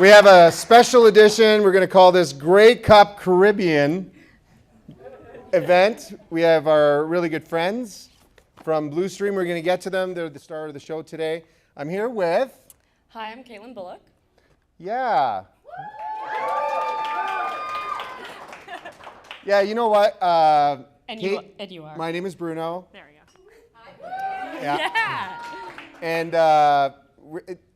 We have a special edition. We're going to call this Grey Cup Caribbean event. We have our really good friends from BLEWSTREAM. We're going to get to them. They're the star of the show today. I'm here with... Hi, I'm Caitlin Bullock. Yeah. Yeah, you know what? And you are. My name is Bruno. There we go. Yeah. And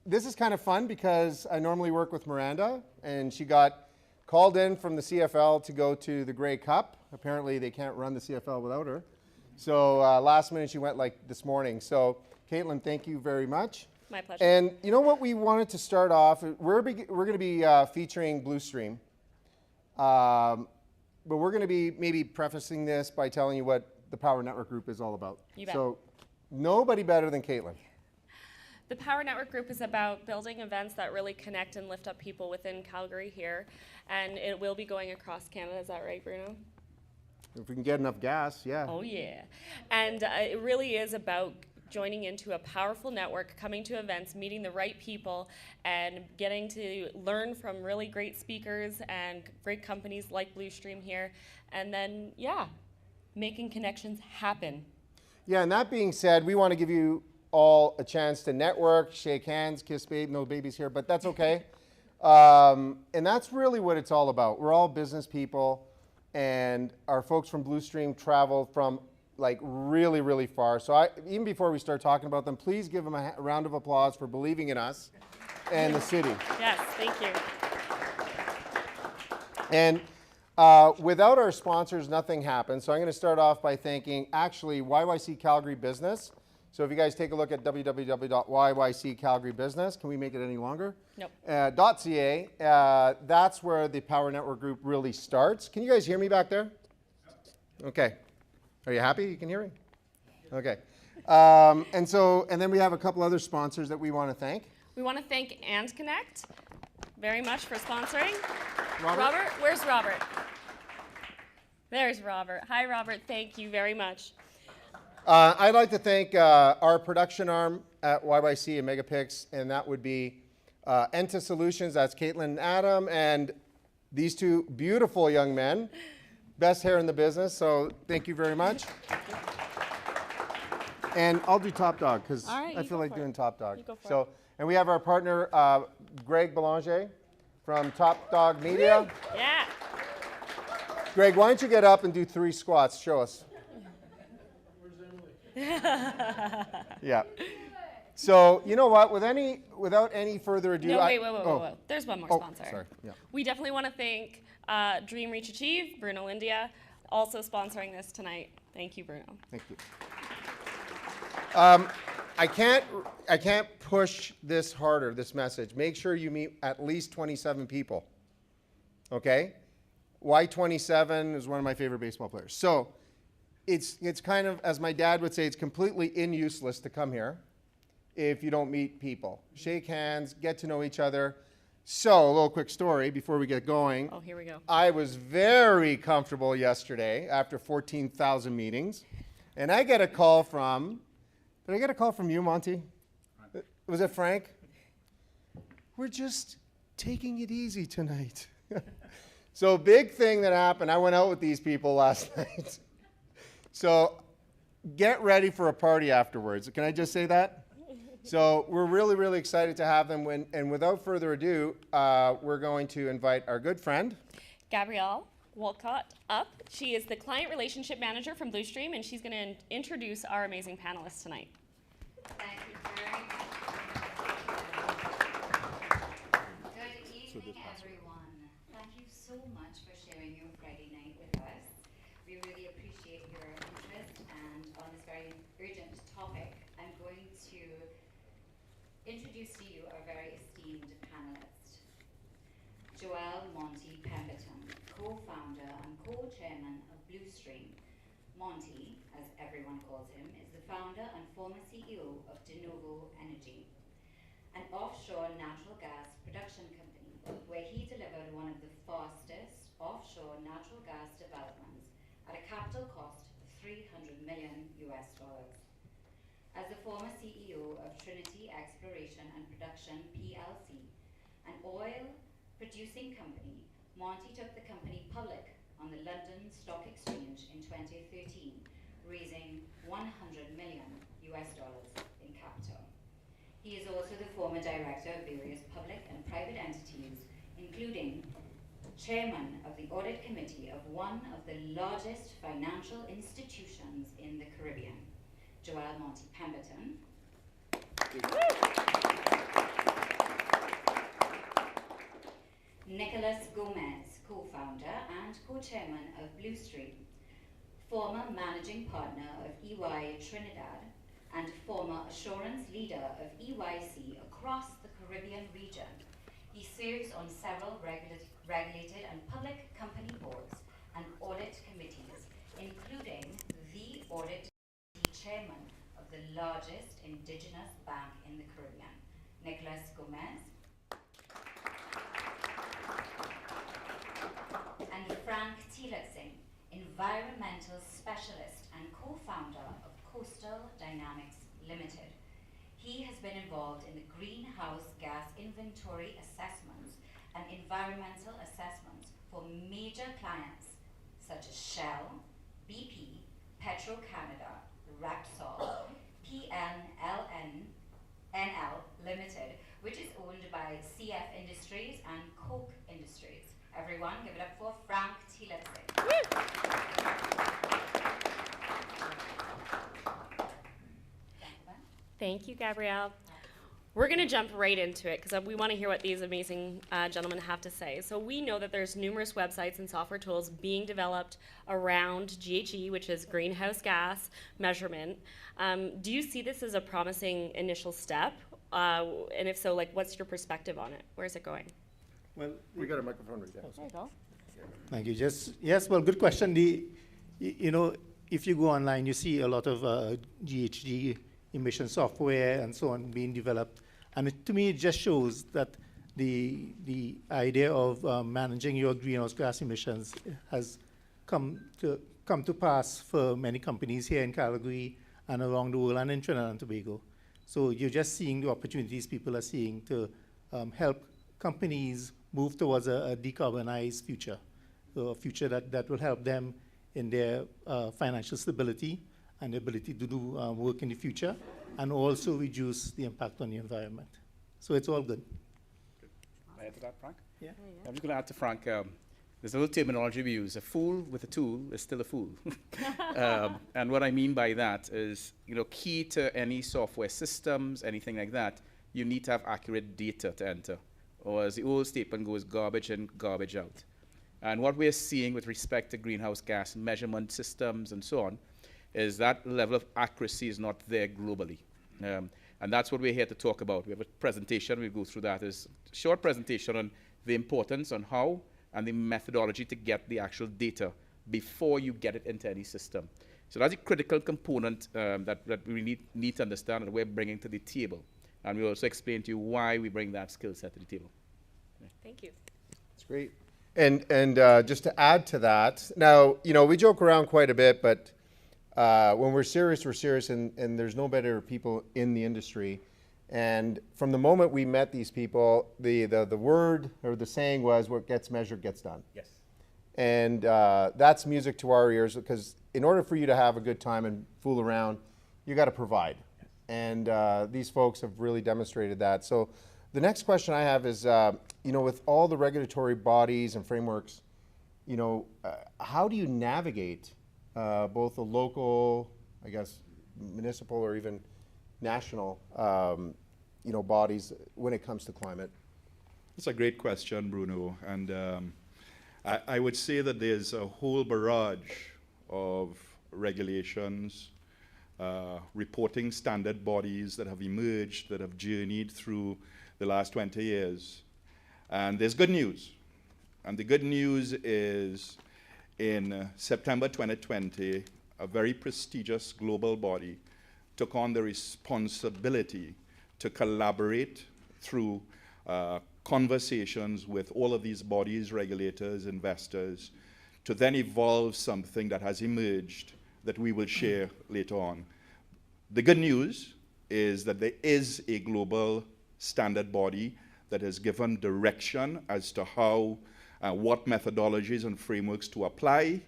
this is kind of fun because I normally work with Miranda, and she got called in from the CFL to go to the Grey Cup. Apparently, they can't run the CFL without her. So last minute, she went like this morning. So Caitlin, thank you very much. My pleasure. And you know what we wanted to start off, we're going to be featuring BLEWSTREAM. But we're going to be maybe prefacing this by telling you what the Power Network Group is all about. You bet. So nobody better than Caitlin. The Power Network Group is about building events that really connect and lift up people within Calgary here. And it will be going across Canada. Is that right, Bruno? If we can get enough gas, yeah. Oh, yeah. And it really is about joining into a powerful network, coming to events, meeting the right people, and getting to learn from really great speakers and great companies like BLEWSTREAM here. And then, yeah, making connections happen. Yeah, and that being said, we want to give you all a chance to network, shake hands, kiss babe. No babies here, but that's okay. And that's really what it's all about. We're all business people, and our folks from BLEWSTREAM travel from like really, really far. So even before we start talking about them, please give them a round of applause for believing in us and the city. Yes, thank you. And without our sponsors, nothing happens. So I'm going to start off by thanking actually YYC Calgary Business. So if you guys take a look at www.yyccalgarybusiness, can we make it any longer? Nope. .ca, that's where the Power Network Group really starts. Can you guys hear me back there? Okay. Are you happy? You can hear me? Okay. And then we have a couple other sponsors that we want to thank. We want to thank And Connect very much for sponsoring. Robert? Where's Robert? There's Robert. Hi, Robert. Thank you very much. I'd like to thank our production arm at YYC and MegaPixx, and that would be Enta Solutions. That's Caitlin and Adam, and these two beautiful young men. Best hair in the business, so thank you very much. And I'll do Top Dog because I feel like doing Top Dog. So, and we have our partner, Greg Belanger from Top Dog Media. Yeah. Greg, why don't you get up and do 3 squats? Show us. Yeah. So you know what? Without any further ado, no, wait. There's one more sponsor. Sorry. Yeah. We definitely want to thank Dream Reach Achieve, Bruno India, also sponsoring this tonight. Thank you, Bruno. Thank you. I can't push this harder. This message. Make sure you meet at least 27 people. Okay. Why 27 is one of my favorite baseball players. So. It's kind of, as my dad would say, it's completely useless to come here if you don't meet people. Shake hands, get to know each other. So, a little quick story before we get going. Oh, here we go. I was very comfortable yesterday after 14,000 meetings. And I get a call from, did I get a call from you, Monty? Was it Frank? We're just taking it easy tonight. So, big thing that happened, I went out with these people last night. So get ready for a party afterwards. Can I just say that? So we're really, really excited to have them. And without further ado, we're going to invite our good friend. Gabrielle Walcott up. She is the Client Relationship Manager from BLEWSTREAM, and she's going to introduce our amazing panelists tonight. Thank you very much. Good evening, everyone. Thank you so much for sharing your Friday night with us. We really appreciate your interest, and on this very urgent topic, I'm going to introduce to you our very esteemed panelist, Joel Monty Pemberton, co-founder and co-chairman of BLEWSTREAM. Monty, as everyone calls him, is the founder and former CEO of De Novo Energy, an offshore natural gas production company where he delivered one of the fastest offshore natural gas developments at a capital cost of $300 million. As the former CEO of Trinity Exploration and Production PLC, and oil-producing company, Monty took the company public on the London Stock Exchange in 2013, raising $100 million in capital. He is also the former director of various public and private entities, including chairman of the audit committee of one of the largest financial institutions in the Caribbean, Joel Monty Pemberton. Nicholas Gomaz, co-founder and co-chairman of BLEWSTREAM, former managing partner of EY Trinidad, and former assurance leader of EYC across the Caribbean region. He serves on several regulated and public company boards and audit committees, including the audit chairman of the largest indigenous bank in the Caribbean, Nicholas Gomaz. And Frank Teelucksingh, environmental specialist and co-founder of Costal Limited. He has been involved in the greenhouse gas inventory assessments and environmental assessments for major clients such as Shell, BP, Petro-Canada, Repsol, NL Limited, which is owned by CF Industries and Coke Industries. Everyone, give it up for Frank Teelucksingh. Thank you, Gabrielle. We're going to jump right into it because we want to hear what these amazing gentlemen have to say. So we know that there's numerous websites and software tools being developed around GHG, which is greenhouse gas measurement. Do you see this as a promising initial step? And if so, like, what's your perspective on it? Where's it going? Well, we got a microphone right there. There you go. Thank you. Yes, well, good question. You know, if you go online, you see a lot of GHG emission software and so on being developed. And to me, it just shows that the idea of managing your greenhouse gas emissions has come to pass for many companies here in Calgary and around the world and in Trinidad and Tobago. So you're just seeing the opportunities people are seeing to help companies move towards a decarbonized future, so a future that will help them in their financial stability and the ability to do work in the future, and also reduce the impact on the environment. So it's all good. Can I add to that, Frank? Yeah. I'm just going to add to Frank. There's a little terminology we use. A fool with a tool is still a fool. And what I mean by that is, you know, key to any software systems, anything like that, you need to have accurate data to enter. Or as the old statement goes, garbage in, garbage out. And what we're seeing with respect to greenhouse gas measurement systems and so on is that level of accuracy is not there globally. And that's what we're here to talk about. We have a presentation, we'll go through that. It's a short presentation on the importance on how and the methodology to get the actual data before you get it into any system. So that's a critical component that we need to understand and we're bringing to the table. And we'll also explain to you why we bring that skill set to the table. Thank you. That's great. And just to add to that, now, you know, we joke around quite a bit, but when we're serious, and there's no better people in the industry. And from the moment we met these people, the word or the saying was, what gets measured gets done. Yes. And that's music to our ears, because in order for you to have a good time and fool around, you got to provide. Yes. And these folks have really demonstrated that. So the next question I have is, you know, with all the regulatory bodies and frameworks, you know, how do you navigate both the local, I guess, municipal or even national, you know, bodies when it comes to climate? That's a great question, Bruno. And I would say that there's a whole barrage of regulations, reporting standard bodies that have emerged, that have journeyed through the last 20 years. And there's good news. And the good news is in September 2020, a very prestigious global body took on the responsibility to collaborate through conversations with all of these bodies, regulators, investors, to then evolve something that has emerged that we will share later on. The good news is that there is a global standard body that has given direction as to how, what methodologies and frameworks to apply,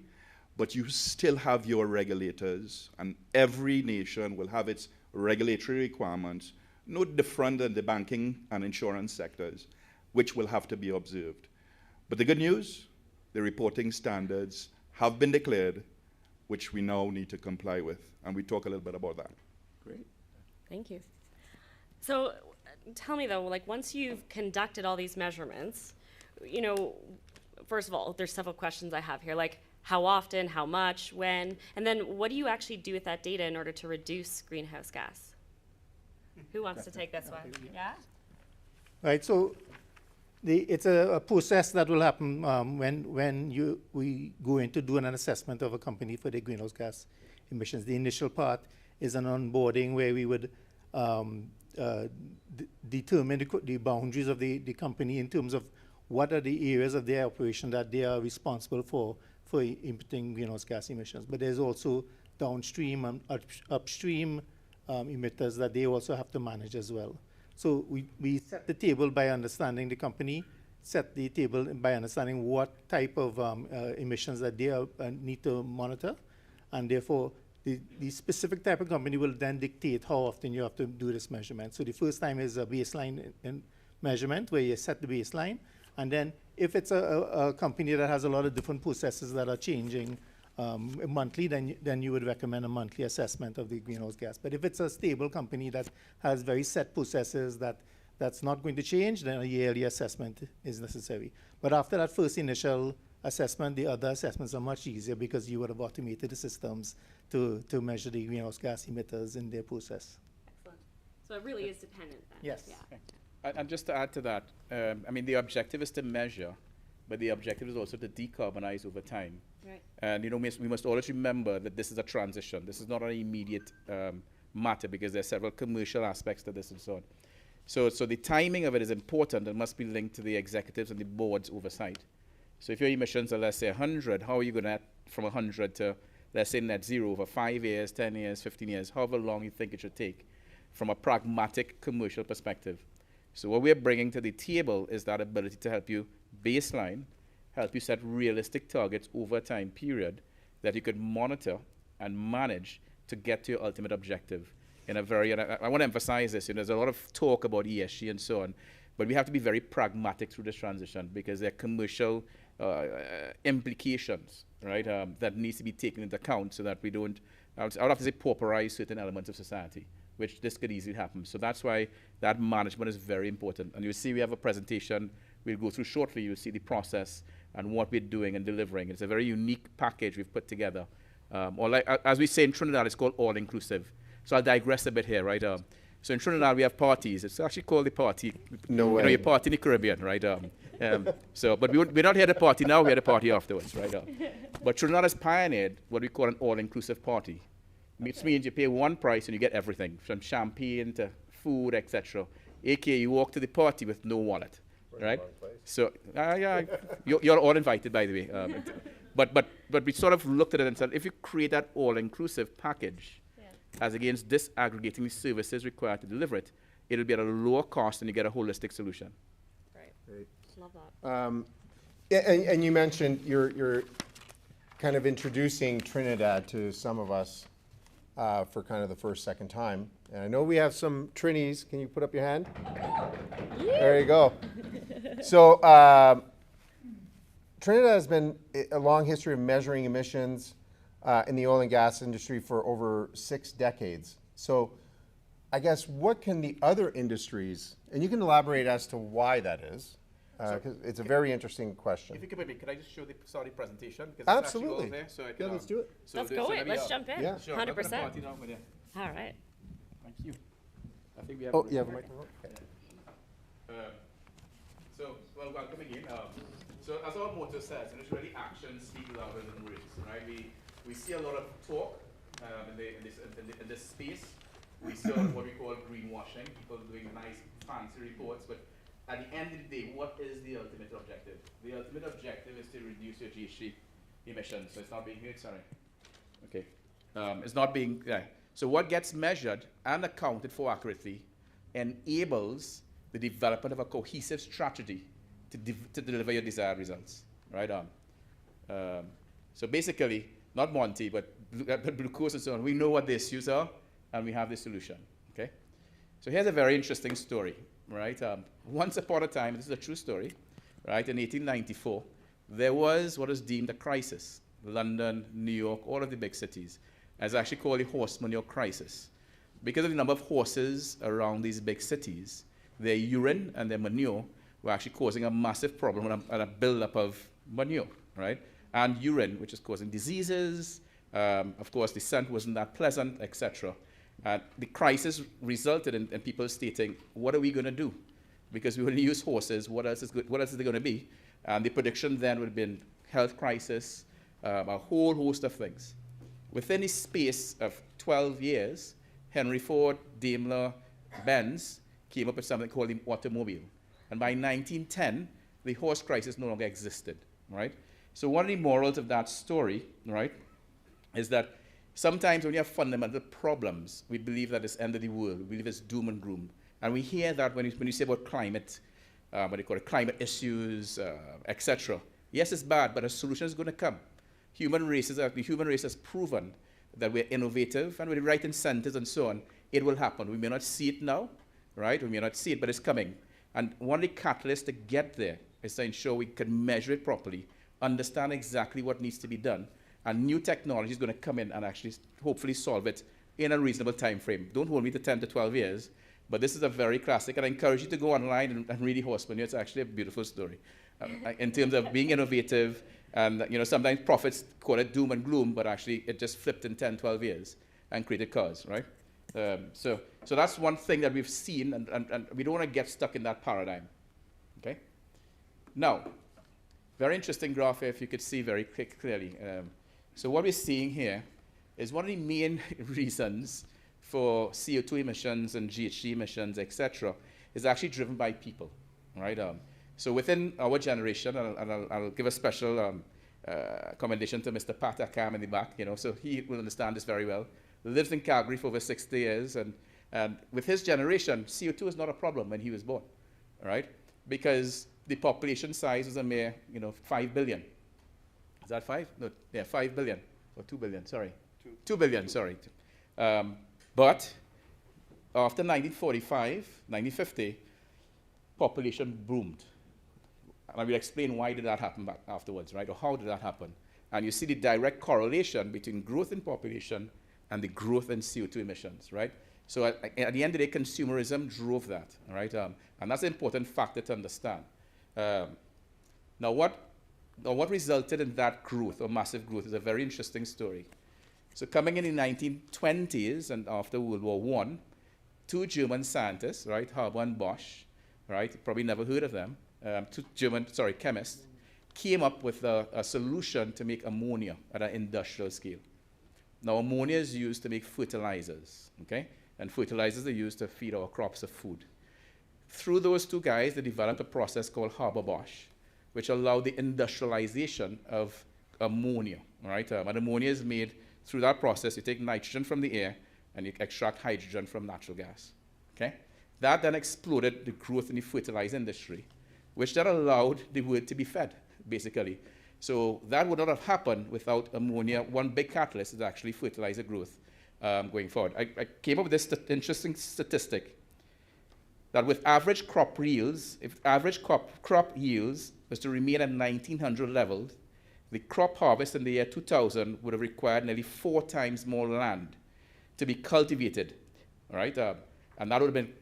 but you still have your regulators, and every nation will have its regulatory requirements, no different than the banking and insurance sectors, which will have to be observed. But the good news, the reporting standards have been declared, which we now need to comply with, and we talk a little bit about that. Great. Thank you. So tell me though, like once you've conducted all these measurements, you know, first of all, there's several questions I have here, like how often, how much, when, and then what do you actually do with that data in order to reduce greenhouse gas? Who wants to take this one? Yeah? Right, so it's a process that will happen when we go in to do an assessment of a company for their greenhouse gas emissions. The initial part is an onboarding where we would determine the boundaries of the company in terms of what are the areas of their operation that they are responsible for emitting greenhouse gas emissions. But there's also downstream and upstream emitters that they also have to manage as well. So we set the table by understanding the company, set the table by understanding what type of emissions that they need to monitor, and therefore the specific type of company will then dictate how often you have to do this measurement. So the first time is a baseline measurement where you set the baseline, and then if it's a company that has a lot of different processes that are changing monthly, then you would recommend a monthly assessment of the greenhouse gas. But if it's a stable company that has very set processes that's not going to change, then a yearly assessment is necessary. But after that first initial assessment, the other assessments are much easier because you would have automated the systems to measure the greenhouse gas emitters in their process. Excellent. So it really is dependent then? Yes. Yeah. And just to add to that, I mean, the objective is to measure, but the objective is also to decarbonize over time. Right. And you know, we must always remember that this is a transition. This is not an immediate matter because there are several commercial aspects to this and so on. So the timing of it is important and must be linked to the executives and the board's oversight. So if your emissions are, let's say, 100, how are you going to, from 100 to, let's say, net zero over 5 years, 10 years, 15 years, however long you think it should take from a pragmatic commercial perspective. So what we're bringing to the table is that ability to help you baseline, help you set realistic targets over a time period that you could monitor and manage to get to your ultimate objective in a very, and I want to emphasize this, you know, there's a lot of talk about ESG and so on, but we have to be very pragmatic through this transition because there are commercial implications, right, that needs to be taken into account so that we don't, I would have to say, pauperize certain elements of society, which this could easily happen. So that's why that management is very important. And you'll see we have a presentation we'll go through shortly. You'll see the process and what we're doing and delivering. It's a very unique package we've put together. Or like, as we say in Trinidad, it's called all-inclusive. So I'll digress a bit here, right? So in Trinidad, we have parties. It's actually called the party. No way. You know, your party in the Caribbean, right? But we're not here to party now. We're here to party afterwards, right? But Trinidad has pioneered what we call an all-inclusive party. Which means you pay one price and you get everything, from champagne to food, etc. AKA, you walk to the party with no wallet, right? So, yeah, you're all invited, by the way. But we sort of looked at it and said, if you create that all-inclusive package, as against disaggregating the services required to deliver it, it'll be at a lower cost and you get a holistic solution. Right. Love that. Yeah, and you mentioned you're kind of introducing Trinidad to some of us for kind of the first, second time. And I know we have some Trinis. Can you put up your hand? There you go. So Trinidad has been a long history of measuring emissions in the oil and gas industry for over 6 decades. So I guess what can the other industries, and you can elaborate as to why that is, because it's a very interesting question. If you could, could I just show the presentation? Absolutely. There, so I Yeah, let's do it. So Let's go in. Let's jump in. Yeah. Sure, 100%. All All right. Thank you. I think we have. Oh, you have a microphone? Okay. Well, welcome again. So as our motto says, it's really actions speak louder than words, right? We see a lot of talk in this space. We see a lot of what we call greenwashing, people doing nice, fancy reports, but at the end of the day, what is the ultimate objective? The ultimate objective is to reduce your GHG emissions. So it's not being heard, sorry. Okay. It's not being, yeah. So what gets measured and accounted for accurately enables the development of a cohesive strategy to deliver your desired results, right? So basically, not Monty, but Blue Coast and so on, we know what the issues are, and we have the solution, okay? So here's a very interesting story, right? Once upon a time, this is a true story, right? In 1894, there was what is deemed a crisis. London, New York, all of the big cities. It's actually called the horse manure crisis. Because of the number of horses around these big cities, their urine and their manure were actually causing a massive problem and a buildup of manure, right? And urine, which is causing diseases. Of course, the scent wasn't that pleasant, etc. The crisis resulted in people stating, what are we going to do? Because we only use horses, what else is there going to be? And the prediction then would have been health crisis, a whole host of things. Within the space of 12 years, Henry Ford, Daimler, Benz came up with something called the automobile. And by 1910, the horse crisis no longer existed, right? So one of the morals of that story, right, is that sometimes when you have fundamental problems, we believe that it's the end of the world. We believe it's doom and gloom. And we hear that when you say about climate, what they call it, climate issues, etc. Yes, it's bad, but a solution is going to come. The human race has proven that we're innovative, and with the right incentives and so on, it will happen. We may not see it now, right? We may not see it, but it's coming. And one of the catalysts to get there is to ensure we can measure it properly, understand exactly what needs to be done, and new technology is going to come in and actually hopefully solve it in a reasonable time frame. Don't hold me to 10 to 12 years, but this is a very classic, and I encourage you to go online and read the horse manure. It's actually a beautiful story in terms of being innovative. And sometimes prophets call it doom and gloom, but actually it just flipped in 10, 12 years and created cars, right? So that's one thing that we've seen, and we don't want to get stuck in that paradigm, okay? Now, very interesting graph here, if you could see very clearly. So what we're seeing here is one of the main reasons for CO2 emissions and GHG emissions, etc., is actually driven by people, right? So within our generation, and I'll give a special commendation to Mr. Pat Akam in the back, so he will understand this very well. Lives in Calgary for over 60 years, and with his generation, CO2 is not a problem when he was born, right? Because the population size was a mere, 5 billion. Is that 5? No, yeah, 5 billion, or 2 billion, sorry. 2 billion, sorry. But after 1945, 1950, population boomed. And I will explain why did that happen back afterwards, right? Or how did that happen? And you see the direct correlation between growth in population and the growth in CO2 emissions, right? So at the end of the day, consumerism drove that, right? And that's an important factor to understand. Now what resulted in that growth, or massive growth, is a very interesting story. So coming in the 1920s and after World War I, two German scientists, right, Haber and Bosch, right, you probably never heard of them, two chemists, came up with a solution to make ammonia at an industrial scale. Now, ammonia is used to make fertilizers, okay? And fertilizers are used to feed our crops of food. Through those two guys, they developed a process called Haber-Bosch, which allowed the industrialization of ammonia, right? And ammonia is made through that process. You take nitrogen from the air, and you extract hydrogen from natural gas, okay? That then exploded the growth in the fertilizer industry, which then allowed the world to be fed, basically. So that would not have happened without ammonia. One big catalyst is actually fertilizer growth going forward. I came up with this interesting statistic that with average crop yields, if average crop yields was to remain at 1900 levels, the crop harvest in the year 2000 would have required nearly 4 times more land to be cultivated, right? And that would have been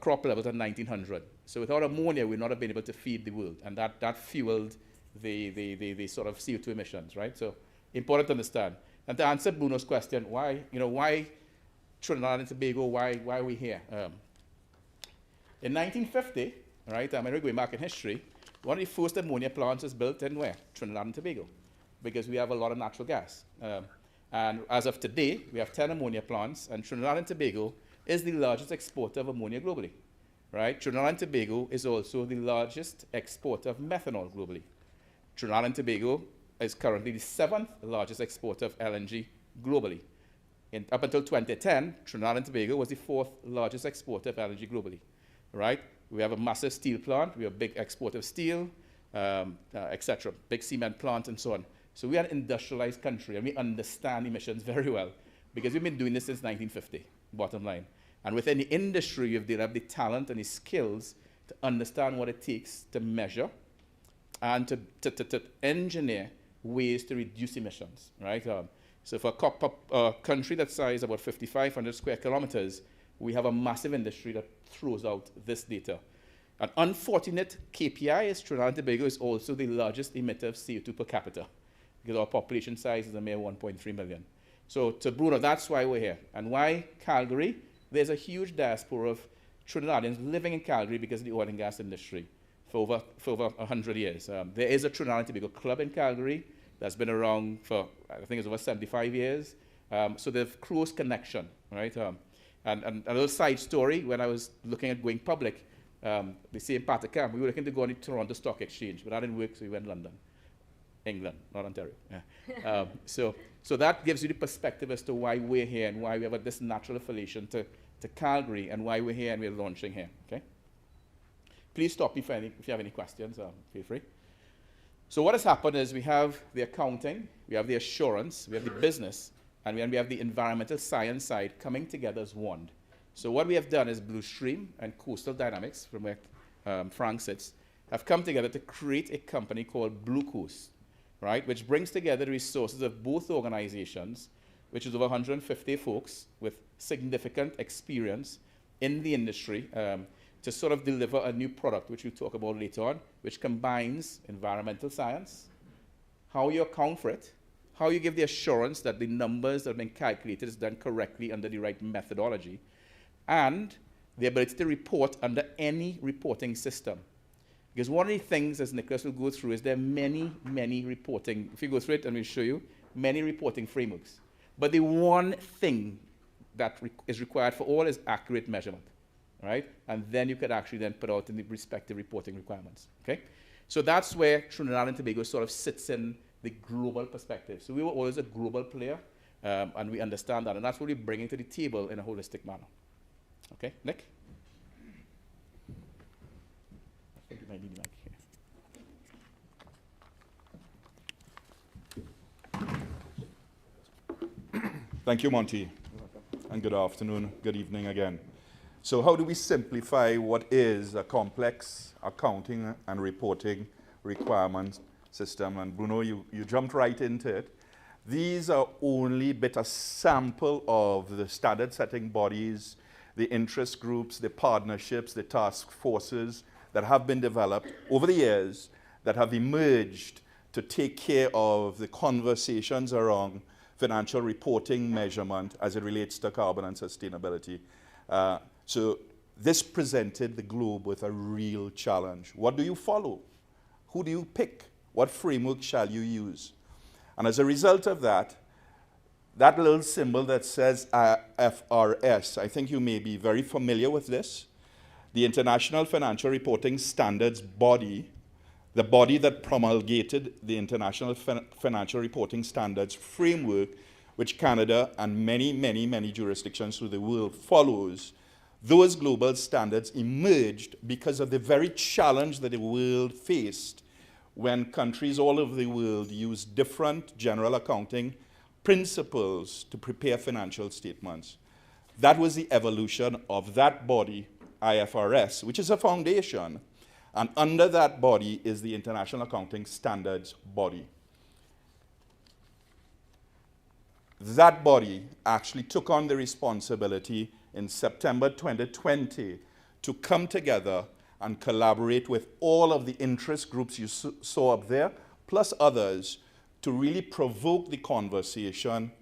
crop levels at 1900. So without ammonia, we would not have been able to feed the world, and that fueled the sort of CO2 emissions, right? So important to understand. And to answer Bruno's question, why Trinidad and Tobago? Why are we here? In 1950, right? I'm going back in history. One of the first ammonia plants was built in where? Trinidad and Tobago, because we have a lot of natural gas. And as of today, we have 10 ammonia plants, and Trinidad and Tobago is the largest exporter of ammonia globally, right? Trinidad and Tobago is also the largest exporter of methanol globally. Trinidad and Tobago is currently the 7th largest exporter of LNG globally. Up until 2010, Trinidad and Tobago was the 4th largest exporter of LNG globally. right? We have a massive steel plant. We are a big exporter of steel, etc. Big cement plant and so on. So we are an industrialized country, and we understand emissions very well because we've been doing this since 1950, bottom line. And within the industry, you've developed the talent and the skills to understand what it takes to measure and to engineer ways to reduce emissions, right? So for a country that size about 5,500 square kilometers, we have a massive industry that throws out this data. An unfortunate KPI is Trinidad and Tobago is also the largest emitter of CO2 per capita because our population size is a mere 1.3 million. So to Bruno, that's why we're here. And why Calgary? There's a huge diaspora of Trinidadians living in Calgary because of the oil and gas industry for over 100 years. There is a Trinidad and Tobago club in Calgary that's been around for, I think it's over 75 years. So there's close connection, right? And a little side story, when I was looking at going public, the same part of camp, we were looking to go on the Toronto Stock Exchange, but that didn't work, so we went to London. England, not Ontario. Yeah. So that gives you the perspective as to why we're here and why we have this natural affiliation to Calgary and why we're here and we're launching here, okay? Please stop me if you have any questions, feel free. So what has happened is we have the accounting, we have the assurance, we have the business, and then we have the environmental science side coming together as one. So what we have done is BLEWSTREAM and Costal Dynamics, from where Frank sits, have come together to create a company called BlueCoast, right, which brings together the resources of both organizations, which is over 150 folks with significant experience in the industry to sort of deliver a new product, which we'll talk about later on, which combines environmental science, how you account for it, how you give the assurance that the numbers that have been calculated is done correctly under the right methodology, and the ability to report under any reporting system. Because one of the things, as Nicholas will go through, is there are many, many reporting, if you go through it and we'll show you, many reporting frameworks. But the one thing that is required for all is accurate measurement, right? And then you could actually then put out in the respective reporting requirements, okay? So that's where Trinidad and Tobago sort of sits in the global perspective. So we were always a global player, and we understand that, and that's what we're bringing to the table in a holistic manner. Okay, Nick? I think you might need the mic here. Thank you, Monty. And good afternoon, good evening again. So how do we simplify what is a complex accounting and reporting requirement system? And Bruno, you jumped right into it. These are only but a sample of the standard setting bodies, the interest groups, the partnerships, the task forces that have been developed over the years that have emerged to take care of the conversations around financial reporting measurement as it relates to carbon and sustainability. So this presented the globe with a real challenge. What do you follow? Who do you pick? What framework shall you use? And as a result of that, that little symbol that says IFRS, I think you may be very familiar with this. The International Financial Reporting Standards body, the body that promulgated the International Financial Reporting Standards framework, which Canada and many, many, many jurisdictions through the world follows, those global standards emerged because of the very challenge that the world faced when countries all over the world used different general accounting principles to prepare financial statements. That was the evolution of that body, IFRS, which is a foundation. And under that body is the International Accounting Standards body. That body actually took on the responsibility in September 2020 to come together and collaborate with all of the interest groups you saw up there, plus others, to really provoke the conversation.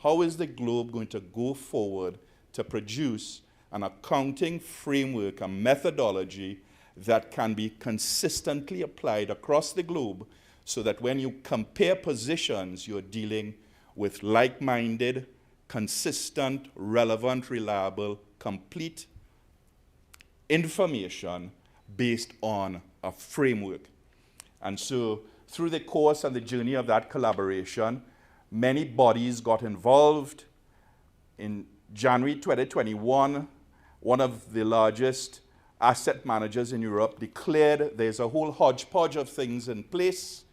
How is the globe going to go forward to produce an accounting framework, a methodology that can be consistently applied across the globe so that when you compare positions, you're dealing with like-minded, consistent, relevant, reliable, complete information based on a framework. And so through the course and the journey of that collaboration, many bodies got involved. In January 2021, one of the largest asset managers in Europe declared there's a whole hodgepodge of things in place.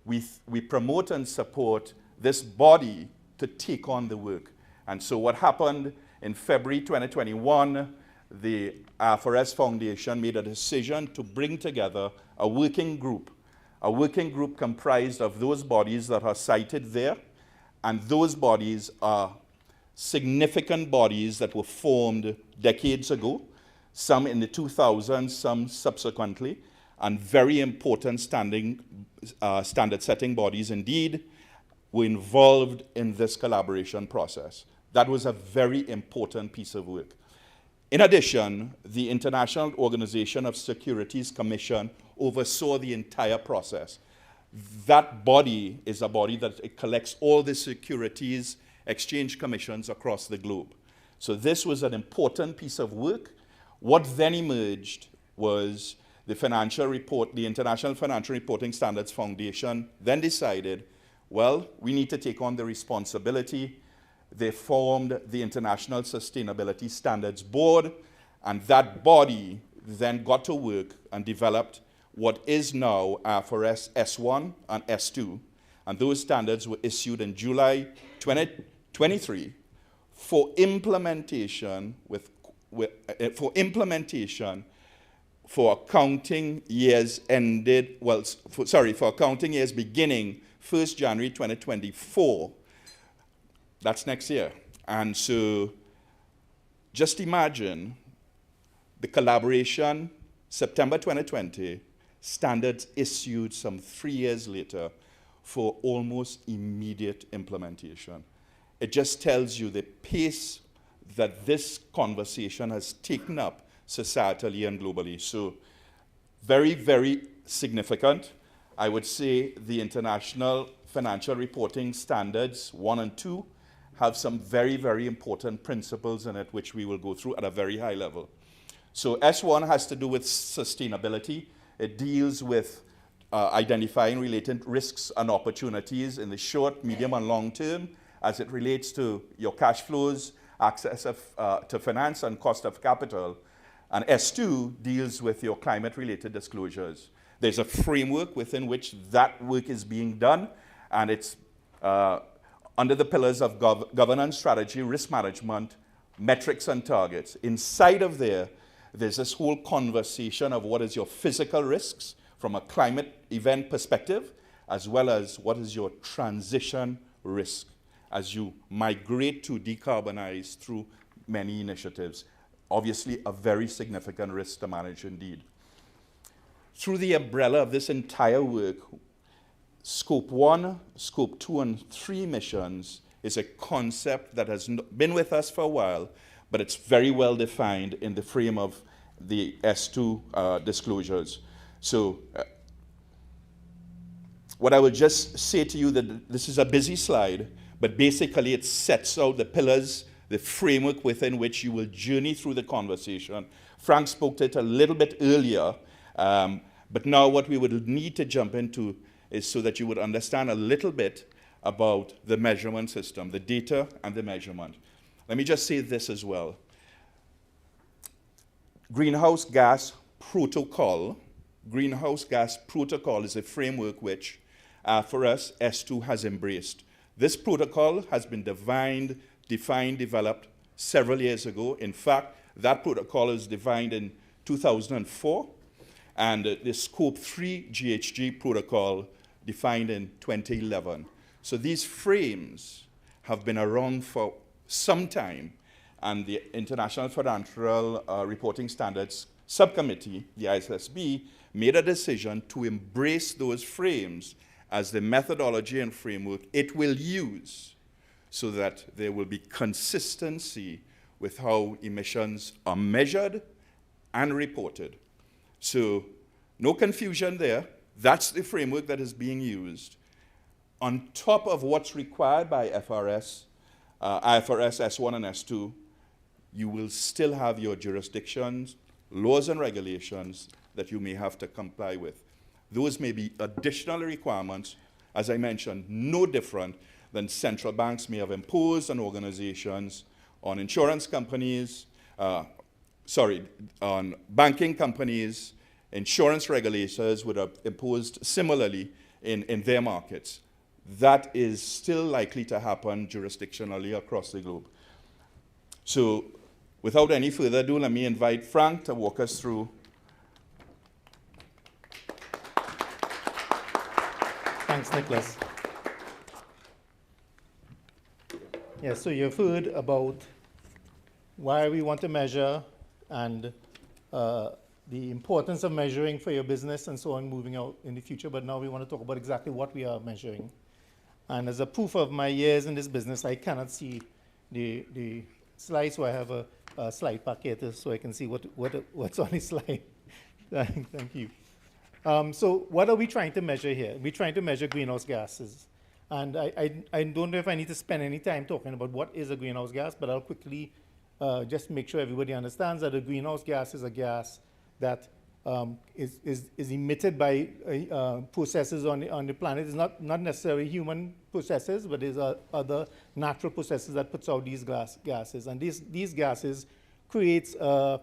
We promote and support this body to take on the work. And so what happened in February 2021, the IFRS Foundation made a decision to bring together a working group comprised of those bodies that are cited there, and those bodies are significant bodies that were formed decades ago, some in the 2000s, some subsequently, and very important standard-setting bodies indeed were involved in this collaboration process. That was a very important piece of work. In addition, the International Organization of Securities Commission oversaw the entire process. That body is a body that it collects all the securities exchange commissions across the globe. So this was an important piece of work. What then emerged was the International Financial Reporting Standards Foundation then decided, well, we need to take on the responsibility. They formed the International Sustainability Standards Board, and that body then got to work and developed what is now IFRS S1 and S2, and those standards were issued in July 2023 for implementation for accounting years for accounting years beginning 1st January 2024. That's next year. And so just imagine the collaboration, September 2020, standards issued some 3 years later for almost immediate implementation. It just tells you the pace that this conversation has taken up societally and globally. So very, very significant. I would say the International Financial Reporting Standards 1 and 2 have some very, very important principles in it, which we will go through at a very high level. So S1 has to do with sustainability. It deals with identifying related risks and opportunities in the short, medium, and long term as it relates to your cash flows, access to finance, and cost of capital. And S2 deals with your climate-related disclosures. There's a framework within which that work is being done, and it's under the pillars of governance, strategy, risk management, metrics, and targets. Inside of there's this whole conversation of what is your physical risks from a climate event perspective, as well as what is your transition risk as you migrate to decarbonize through many initiatives. Obviously, a very significant risk to manage indeed. Through the umbrella of this entire work, Scope 1, Scope 2, and 3 emissions is a concept that has been with us for a while, but it's very well defined in the frame of the S2 disclosures. So what I would just say to you that this is a busy slide, but basically it sets out the pillars, the framework within which you will journey through the conversation. Frank spoke to it a little bit earlier, but now what we would need to jump into is so that you would understand a little bit about the measurement system, the data and the measurement. Let me just say this as well. Greenhouse gas protocol is a framework which IFRS S2 has embraced. This protocol has been defined, developed several years ago. In fact, that protocol is defined in 2004, and the Scope 3 GHG protocol defined in 2011. So these frames have been around for some time, and the International Financial Reporting Standards Subcommittee, the ISSB, made a decision to embrace those frames as the methodology and framework it will use so that there will be consistency with how emissions are measured and reported. So no confusion there. That's the framework that is being used. On top of what's required by IFRS S1 and S2, you will still have your jurisdictions, laws and regulations that you may have to comply with. Those may be additional requirements, as I mentioned, no different than central banks may have imposed on organizations, on insurance companies, on banking companies, insurance regulators would have imposed similarly in their markets. That is still likely to happen jurisdictionally across the globe. So without any further ado, let me invite Frank to walk us through. Thanks, Nicholas. Yeah, so you've heard about why we want to measure and the importance of measuring for your business and so on moving out in the future, but now we want to talk about exactly what we are measuring. And as a proof of my years in this business, I cannot see the slide, so I have a slide pack here so I can see what's on the slide. Thank you. So what are we trying to measure here? We're trying to measure greenhouse gases. And I don't know if I need to spend any time talking about what is a greenhouse gas, but I'll quickly just make sure everybody understands that a greenhouse gas is a gas that is emitted by processes on the planet. It's not necessarily human processes, but there's other natural processes that puts out these gases. And these gases creates an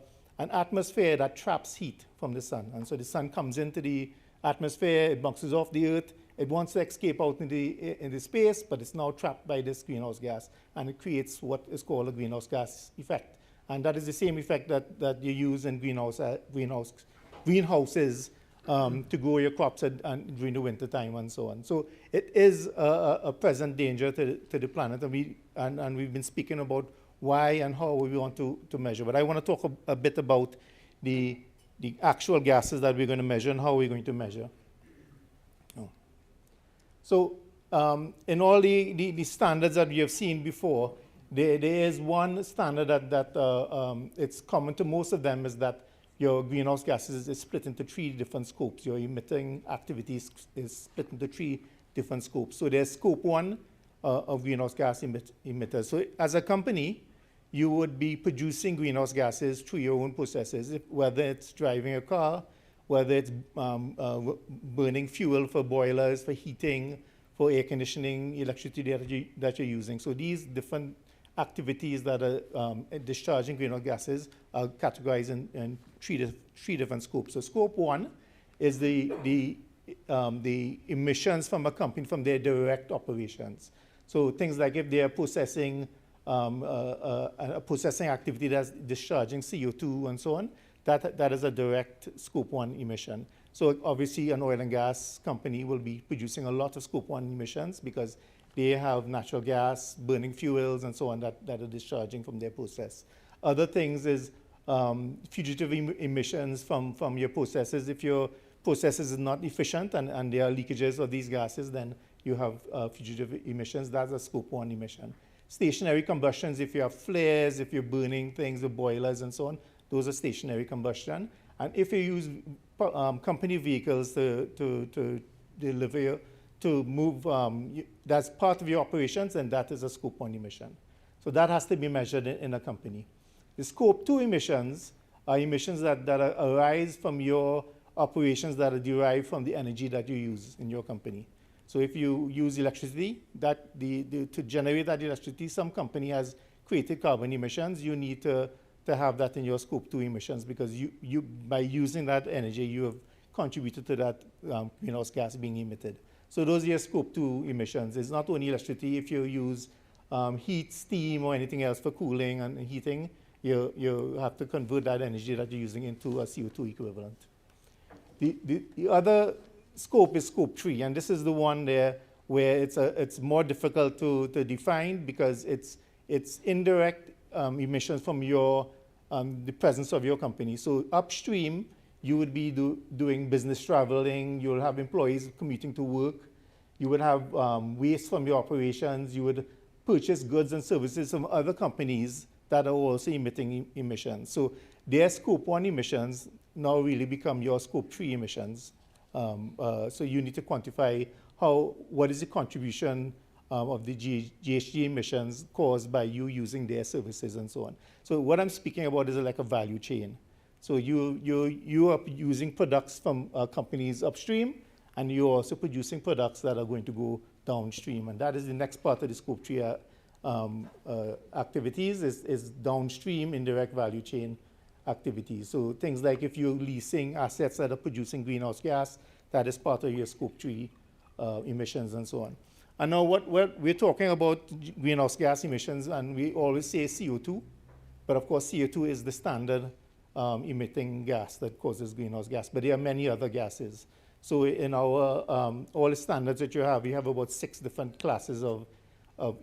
atmosphere that traps heat from the sun. And so the sun comes into the atmosphere, it bounces off the earth, it wants to escape out in the space, but it's now trapped by this greenhouse gas, and it creates what is called a greenhouse gas effect. And that is the same effect that you use in greenhouses to grow your crops during the winter time and so on. So it is a present danger to the planet, and we've been speaking about why and how we want to measure. But I want to talk a bit about the actual gases that we're going to measure and how we're going to measure. So in all the standards that we have seen before, there is one standard that it's common to most of them, is that your greenhouse gases is split into 3 different scopes. Your emitting activities is split into 3 different scopes. So there's scope 1 of greenhouse gas emitters. So as a company, you would be producing greenhouse gases through your own processes, whether it's driving a car, whether it's burning fuel for boilers, for heating, for air conditioning, electricity that you're using. So these different activities that are discharging greenhouse gases are categorized in 3 different scopes. So scope 1 is the emissions from a company from their direct operations. So things like if they are processing a processing activity that's discharging CO2 and so on, that is a direct scope 1 emission. So obviously an oil and gas company will be producing a lot of scope 1 emissions because they have natural gas, burning fuels and so on that are discharging from their process. Other things is fugitive emissions from your processes. If your processes is not efficient and there are leakages of these gases, then you have fugitive emissions. That's a scope 1 emission. Stationary combustions, if you have flares, if you're burning things with boilers and so on, those are stationary combustion. And if you use company vehicles to deliver, to move, that's part of your operations, and that is a scope 1 emission. So that has to be measured in a company. The scope 2 emissions are emissions that arise from your operations that are derived from the energy that you use in your company. So if you use electricity, to generate that electricity, some company has created carbon emissions. You need to have that in your scope 2 emissions because you by using that energy, you have contributed to that greenhouse gas being emitted. So those are your scope 2 emissions. It's not only electricity. If you use heat, steam, or anything else for cooling and heating, you have to convert that energy that you're using into a CO2 equivalent. The other scope is scope 3, and this is the one there where it's more difficult to define because it's indirect emissions from the presence of your company. So upstream, you would be doing business traveling, you'll have employees commuting to work, you would have waste from your operations, you would purchase goods and services from other companies that are also emitting emissions. So their scope 1 emissions now really become your scope 3 emissions. So you need to quantify what is the contribution of the GHG emissions caused by you using their services and so on. So what I'm speaking about is like a value chain. So you are using products from companies upstream, and you're also producing products that are going to go downstream. And that is the next part of the scope 3 activities is downstream indirect value chain activities. So things like if you're leasing assets that are producing greenhouse gas, that is part of your scope 3 emissions and so on. And now what we're talking about greenhouse gas emissions, and we always say CO2, but of course CO2 is the standard emitting gas that causes greenhouse gas, but there are many other gases. So in our all the standards that you have about 6 different classes of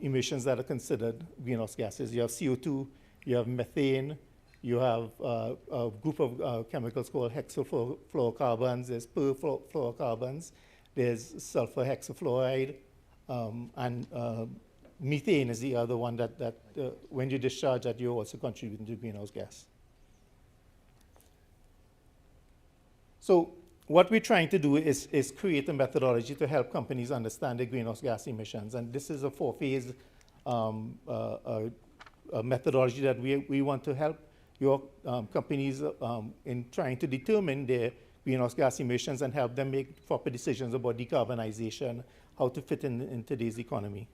emissions that are considered greenhouse gases. You have CO2, you have methane, you have a group of chemicals called hexafluorocarbons, there's perfluorocarbons, there's sulfur hexafluoride, and methane is the other one that when you discharge that, you're also contributing to greenhouse gas. So what we're trying to do is create a methodology to help companies understand their greenhouse gas emissions. And this is a 4-phase methodology that we want to help your companies in trying to determine their greenhouse gas emissions and help them make proper decisions about decarbonization, how to fit in today's economy.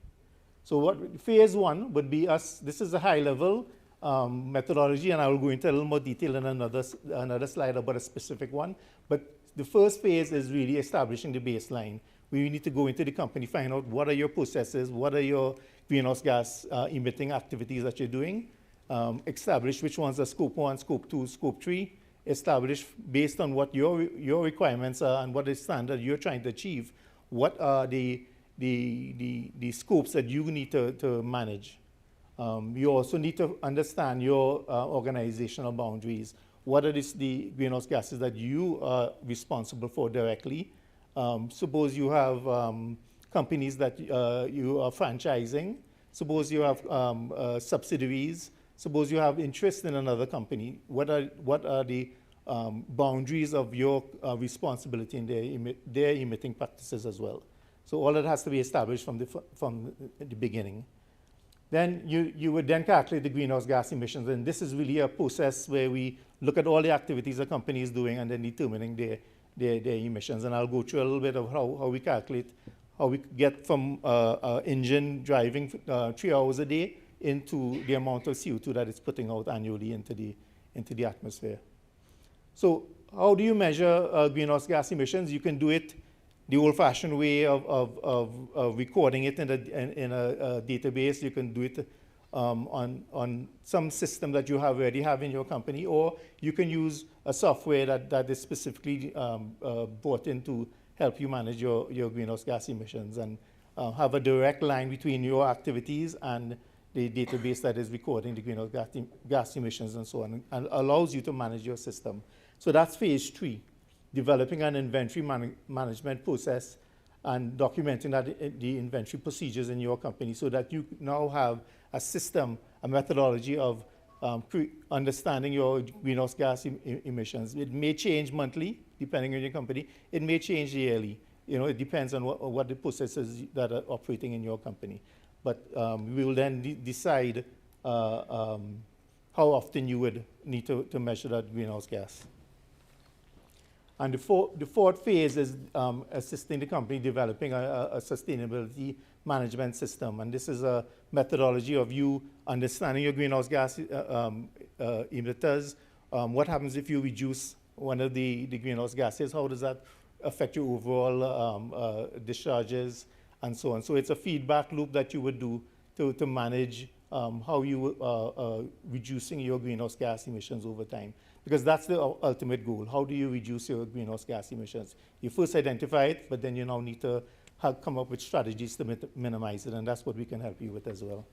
So phase 1 would be us, this is a high-level methodology, and I will go into a little more detail in another slide about a specific one. But the first phase is really establishing the baseline. We need to go into the company, find out what are your processes, what are your greenhouse gas emitting activities that you're doing, establish which ones are scope 1, scope 2, scope 3, establish based on what your requirements are and what is standard you're trying to achieve, what are the scopes that you need to manage. You also need to understand your organizational boundaries. What are the greenhouse gases that you are responsible for directly? Suppose you have companies that you are franchising. Suppose you have subsidiaries. Suppose you have interest in another company. What are the boundaries of your responsibility in their emitting practices as well? So all that has to be established from the beginning. Then you would then calculate the greenhouse gas emissions, and this is really a process where we look at all the activities a company is doing and then determining their emissions. And I'll go through a little bit of how we calculate, how we get from engine driving 3 hours a day into the amount of CO2 that it's putting out annually into the atmosphere. So how do you measure greenhouse gas emissions? You can do it the old-fashioned way of recording it in a database. You can do it on some system that you already have in your company, or you can use a software that is specifically brought in to help you manage your greenhouse gas emissions and have a direct line between your activities and the database that is recording the greenhouse gas emissions and so on, and allows you to manage your system. So that's phase 3. Developing an inventory management process and documenting the inventory procedures in your company so that you now have a system, a methodology of understanding your greenhouse gas emissions. It may change monthly, depending on your company. It may change yearly. It depends on what the processes that are operating in your company. But we will then decide how often you would need to measure that greenhouse gas. And the fourth phase is assisting the company developing a sustainability management system. And this is a methodology of you understanding your greenhouse gas emitters. What happens if you reduce one of the greenhouse gases? How does that affect your overall discharges and so on? So it's a feedback loop that you would do to manage how you are reducing your greenhouse gas emissions over time. Because that's the ultimate goal. How do you reduce your greenhouse gas emissions? You first identify it, but then you now need to come up with strategies to minimize it, and that's what we can help you with as well.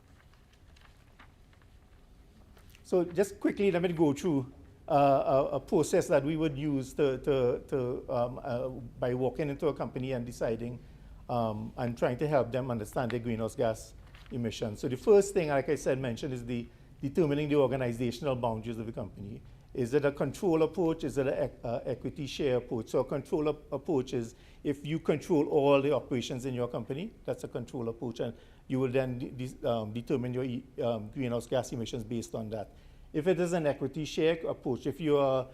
So just quickly, let me go through a process that we would use by walking into a company and deciding and trying to help them understand their greenhouse gas emissions. So the first thing, like I said, mentioned is determining the organizational boundaries of the company. Is it a control approach? Is it an equity share approach? So a control approach is if you control all the operations in your company, that's a control approach, and you will then determine your greenhouse gas emissions based on that. If it is an equity share approach, if you are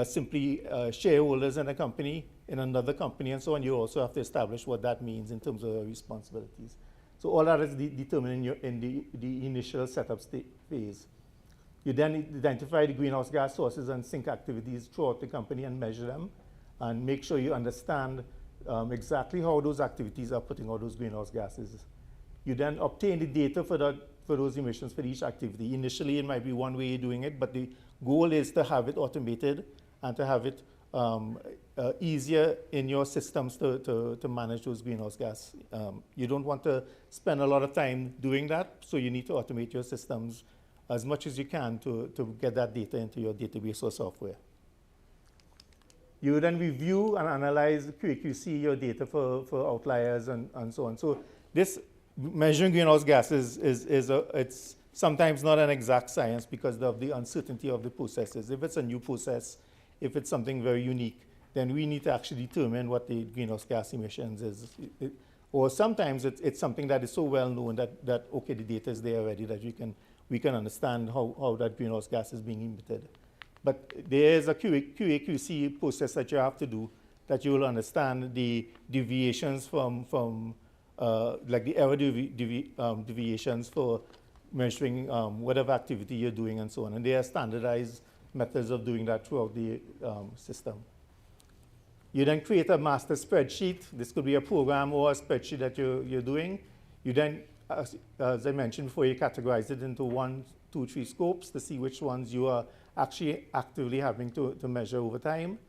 simply shareholders in a company, in another company and so on, you also have to establish what that means in terms of responsibilities. So all that is determined in the initial setup phase. You then identify the greenhouse gas sources and sink activities throughout the company and measure them, and make sure you understand exactly how those activities are putting out those greenhouse gases. You then obtain the data for those emissions for each activity. Initially, it might be one way you're doing it, but the goal is to have it automated and to have it easier in your systems to manage those greenhouse gas. You don't want to spend a lot of time doing that, so you need to automate your systems as much as you can to get that data into your database or software. You then review and analyze QAQC your data for outliers and so on. So this measuring greenhouse gases it's sometimes not an exact science because of the uncertainty of the processes. If it's a new process, if it's something very unique, then we need to actually determine what the greenhouse gas emissions is. Or sometimes it's something that is so well known that okay, the data is there already that we can understand how that greenhouse gas is being emitted. But there is a QAQC process that you have to do that you will understand the deviations from like the error deviations for measuring whatever activity you're doing and so on. And there are standardized methods of doing that throughout the system. You then create a master spreadsheet. This could be a program or a spreadsheet that you're doing. You then, as I mentioned before, you categorize it into 1, 2, 3 scopes to see which ones you are actually actively having to measure over time.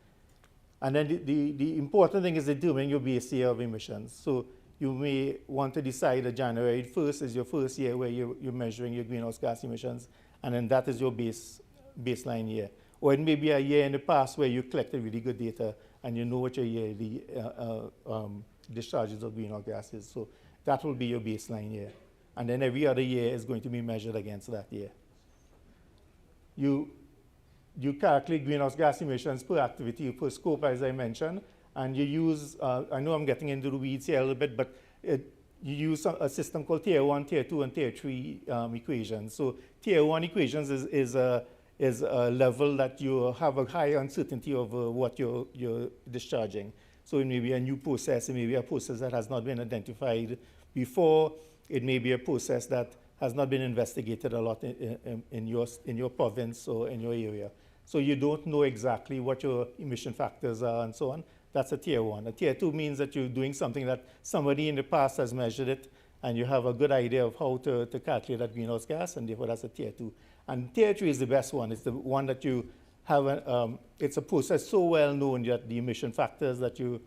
And then the important thing is determining your base year of emissions. So you may want to decide that January 1st is your first year where you're measuring your greenhouse gas emissions, and then that is your baseline year. Or it may be a year in the past where you collected really good data and you know what your yearly discharges of greenhouse gases. So that will be your baseline year. And then every other year is going to be measured against that year. You calculate greenhouse gas emissions per activity, per scope, as I mentioned, and you use, I know I'm getting into the weeds here a little bit, but you use a system called Tier 1, Tier 2, and Tier 3 equations. So Tier 1 equations is a level that you have a high uncertainty over what you're discharging. So it may be a new process, it may be a process that has not been identified before, it may be a process that has not been investigated a lot in your province or in your area. So you don't know exactly what your emission factors are and so on. That's a Tier 1. A Tier 2 means that you're doing something that somebody in the past has measured it, and you have a good idea of how to calculate that greenhouse gas, and therefore that's a Tier 2. And Tier 3 is the best one. It's the one that you have, it's a process so well known that the emission factors that you're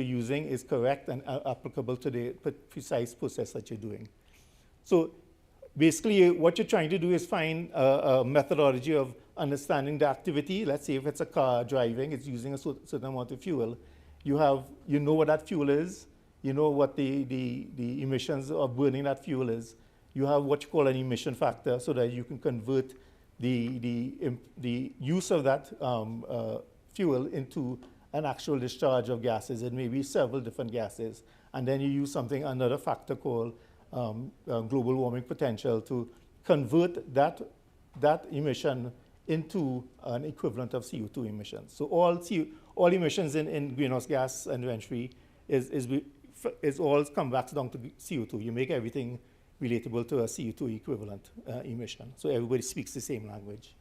using is correct and applicable to the precise process that you're doing. So basically, what you're trying to do is find a methodology of understanding the activity. Let's say if it's a car driving, it's using a certain amount of fuel. You know what that fuel is. You know what the emissions of burning that fuel is. You have what you call an emission factor so that you can convert the use of that fuel into an actual discharge of gases. It may be several different gases. And then you use another factor called global warming potential to convert that emission into an equivalent of CO2 emissions. So all emissions in greenhouse gas inventory is all come back down to CO2. You make everything relatable to a CO2 equivalent emission. So everybody speaks the same language.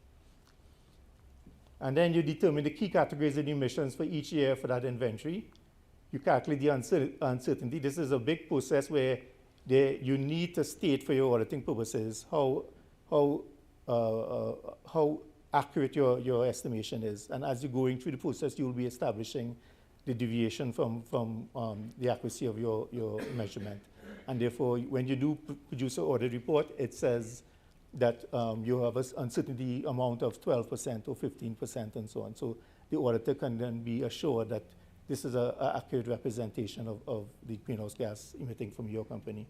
And then you determine the key categories of emissions for each year for that inventory. You calculate the uncertainty. This is a big process where you need to state for your auditing purposes how accurate your estimation is. And as you're going through the process, you'll be establishing the deviation from the accuracy of your measurement. And therefore, when you do produce an audit report, it says that you have an uncertainty amount of 12% or 15% and so on. So the auditor can then be assured that this is an accurate representation of the greenhouse gas emitting from your company.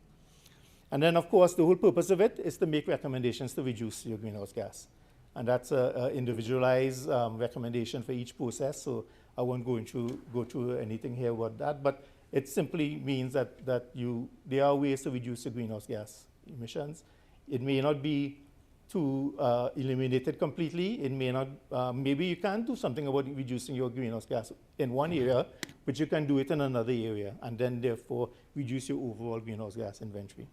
And then, of course, the whole purpose of it is to make recommendations to reduce your greenhouse gas. And that's an individualized recommendation for each process. So I won't go through anything here about that, but it simply means that there are ways to reduce your greenhouse gas emissions. It may not be to eliminate it completely. It may not, maybe you can do something about reducing your greenhouse gas in one area, but you can do it in another area, and then therefore reduce your overall greenhouse gas inventory.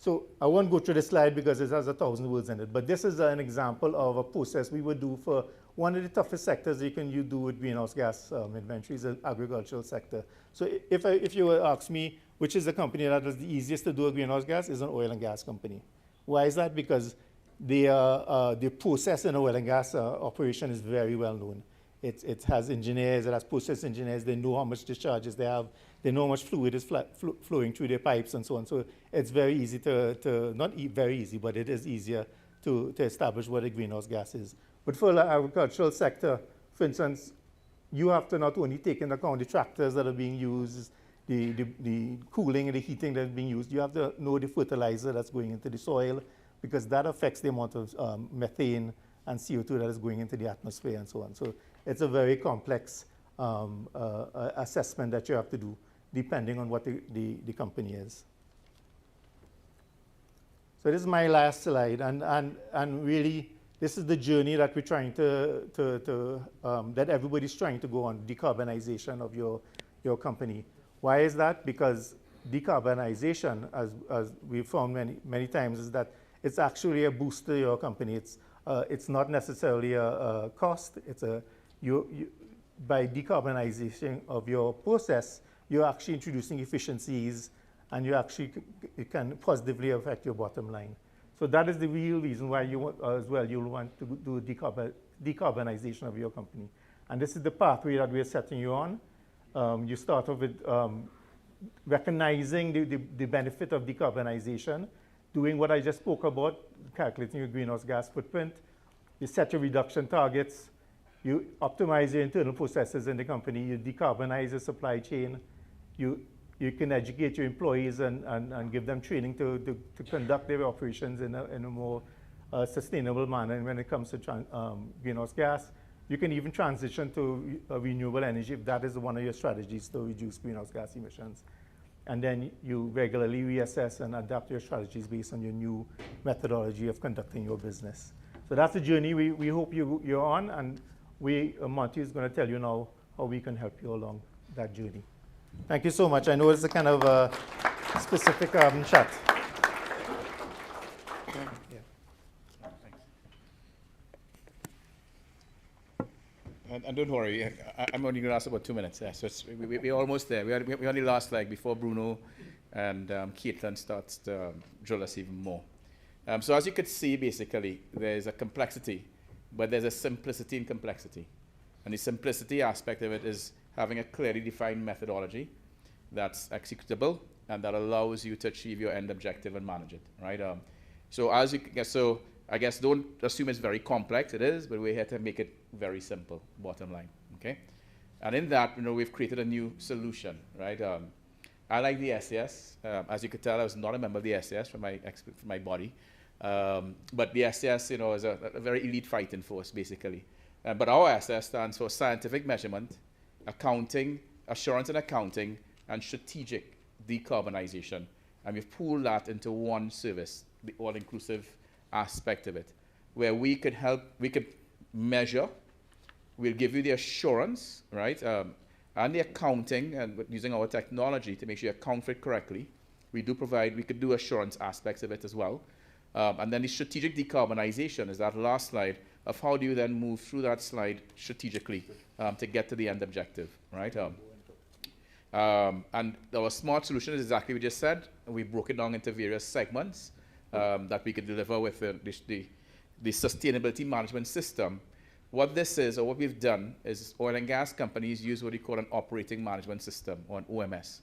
So I won't go through the slide because it has 1,000 words in it, but this is an example of a process we would do for one of the toughest sectors you do with greenhouse gas inventory is the agricultural sector. So if you were to ask me which is the company that is the easiest to do a greenhouse gas, is an oil and gas company. Why is that? Because the process in oil and gas operation is very well known. It has engineers, it has process engineers, they know how much discharges they have, they know how much fluid is flowing through their pipes and so on. So it's very easy very easy, but it is easier to establish what a greenhouse gas is. But for the agricultural sector, for instance, you have to not only take into account the tractors that are being used, the cooling and the heating that's being used, you have to know the fertilizer that's going into the soil, because that affects the amount of methane and CO2 that is going into the atmosphere and so on. So it's a very complex assessment that you have to do depending on what the company is. So this is my last slide, and really this is the journey that we're trying that everybody's trying to go on, decarbonization of your company. Why is that? Because decarbonization, as we've found many times, is that it's actually a boost to your company. It's not necessarily a cost. By decarbonization of your process, you're actually introducing efficiencies, and it can positively affect your bottom line. So that is the real reason why you'll want to do decarbonization of your company. And this is the pathway that we're setting you on. You start off with recognizing the benefit of decarbonization, doing what I just spoke about, calculating your greenhouse gas footprint. You set your reduction targets. You optimize your internal processes in the company. You decarbonize your supply chain. You can educate your employees and give them training to conduct their operations in a more sustainable manner. And when it comes to greenhouse gas, you can even transition to renewable energy if that is one of your strategies to reduce greenhouse gas emissions. And then you regularly reassess and adapt your strategies based on your new methodology of conducting your business. So that's the journey we hope you're on, and Monty is going to tell you now how we can help you along that journey. Thank you so much. I know it's a kind of specific chat. Yeah. And don't worry, I'm only going to ask about 2 minutes. Yeah, so we're almost there. We only last before Bruno and Caitlin starts to drill us even more. So as you could see, basically, there's a complexity, but there's a simplicity in complexity. And the simplicity aspect of it is having a clearly defined methodology that's executable and that allows you to achieve your end objective and manage it, right? So I guess don't assume it's very complex. It is, but we're here to make it very simple, bottom line, okay? And in that, we've created a new solution, right? I like the SAS. As you could tell, I was not a member of the SAS from my body. But the SAS, is a very elite fighting force, basically. But our SAS stands for Scientific Measurement, Accounting, Assurance and Accounting, and Strategic Decarbonization. And we've pooled that into one service, the all-inclusive aspect of it, where we could measure, we'll give you the assurance, right, and the accounting, and using our technology to make sure you account for it correctly. We could do assurance aspects of it as well. And then the strategic decarbonization is that last slide of how do you then move through that slide strategically to get to the end objective, right? And our smart solution is exactly what we just said. We broke it down into various segments that we could deliver with the sustainability management system. What this is, or what we've done, is oil and gas companies use what we call an operating management system, or an OMS.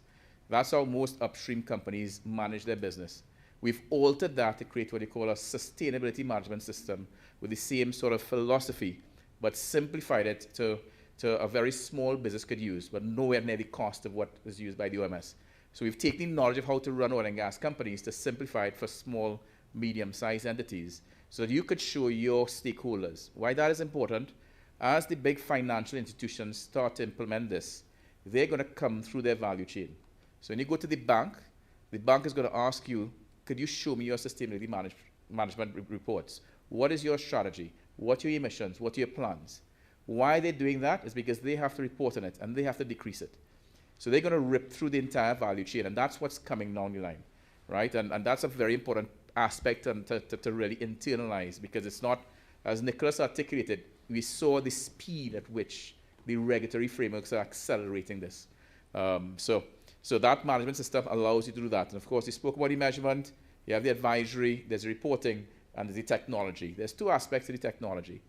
That's how most upstream companies manage their business. We've altered that to create what we call a sustainability management system with the same sort of philosophy, but simplified it to a very small business could use, but nowhere near the cost of what is used by the OMS. So we've taken the knowledge of how to run oil and gas companies to simplify it for small, medium-sized entities, so that you could show your stakeholders. Why that is important, as the big financial institutions start to implement this, they're going to come through their value chain. So when you go to the bank is going to ask you, could you show me your sustainability management reports? What is your strategy? What are your emissions? What are your plans? Why they're doing that is because they have to report on it and they have to decrease it. So they're going to rip through the entire value chain, and that's what's coming down the line. right? And that's a very important aspect and to really internalize, because it's not, as Nicholas articulated, we saw the speed at which the regulatory frameworks are accelerating this. So that management system allows you to do that. And of course, you spoke about the measurement, you have the advisory, there's the reporting, and there's the technology. There's two aspects to the technology.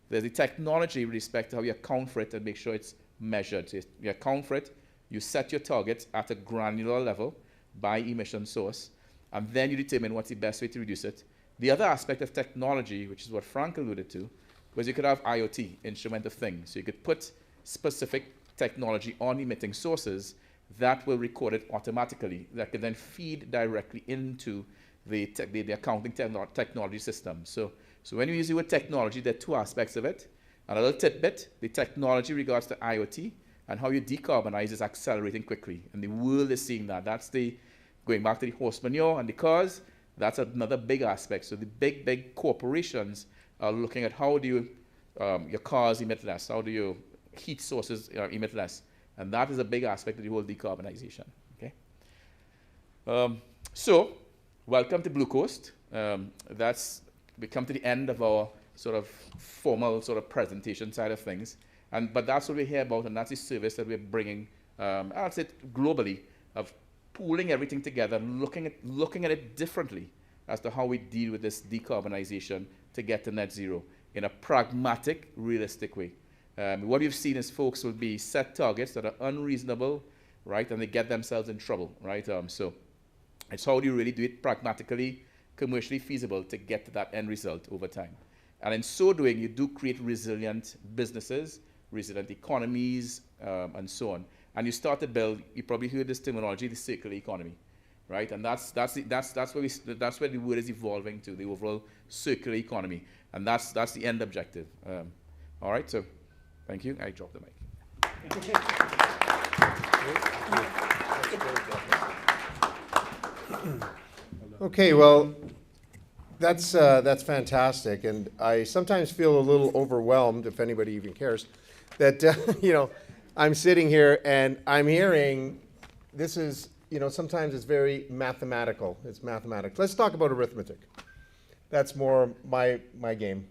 There's the technology with respect to how you account for it and make sure it's measured. So you account for it, you set your targets at a granular level by emission source, and then you determine what's the best way to reduce it. The other aspect of technology, which is what Frank alluded to, was you could have IoT, Internet of Things. So you could put specific technology on emitting sources that will record it automatically, that can then feed directly into the accounting technology system. So when you use the word technology, there are two aspects of it. And a little tidbit, the technology regards to IoT and how you decarbonize is accelerating quickly. And the world is seeing that. That's going back to the horse manure and the cars, that's another big aspect. So the big corporations are looking at how do you, your cars emit less, how do your heat sources emit less. And that is a big aspect of the whole decarbonization, okay? So, welcome to Blue Coast. We come to the end of our sort of formal sort of presentation side of things. But that's what we're here about, and that's the service that we're bringing, I'd say globally, of pooling everything together, looking at it differently as to how we deal with this decarbonization to get to net zero in a pragmatic, realistic way. What you've seen is folks will be set targets that are unreasonable, right, and they get themselves in trouble, right? So it's how do you really do it pragmatically, commercially feasible to get to that end result over time. And in so doing, you do create resilient businesses, resilient economies, and so on. And you start to build, you probably heard this terminology, the circular economy, right? And that's where the word is evolving to, the overall circular economy. And that's the end objective. All right, so thank you. I dropped the mic. Okay, well, that's fantastic, and I sometimes feel a little overwhelmed, if anybody even cares, that I'm sitting here and I'm hearing this is sometimes it's very mathematical. It's mathematical. Let's talk about arithmetic. That's more my game.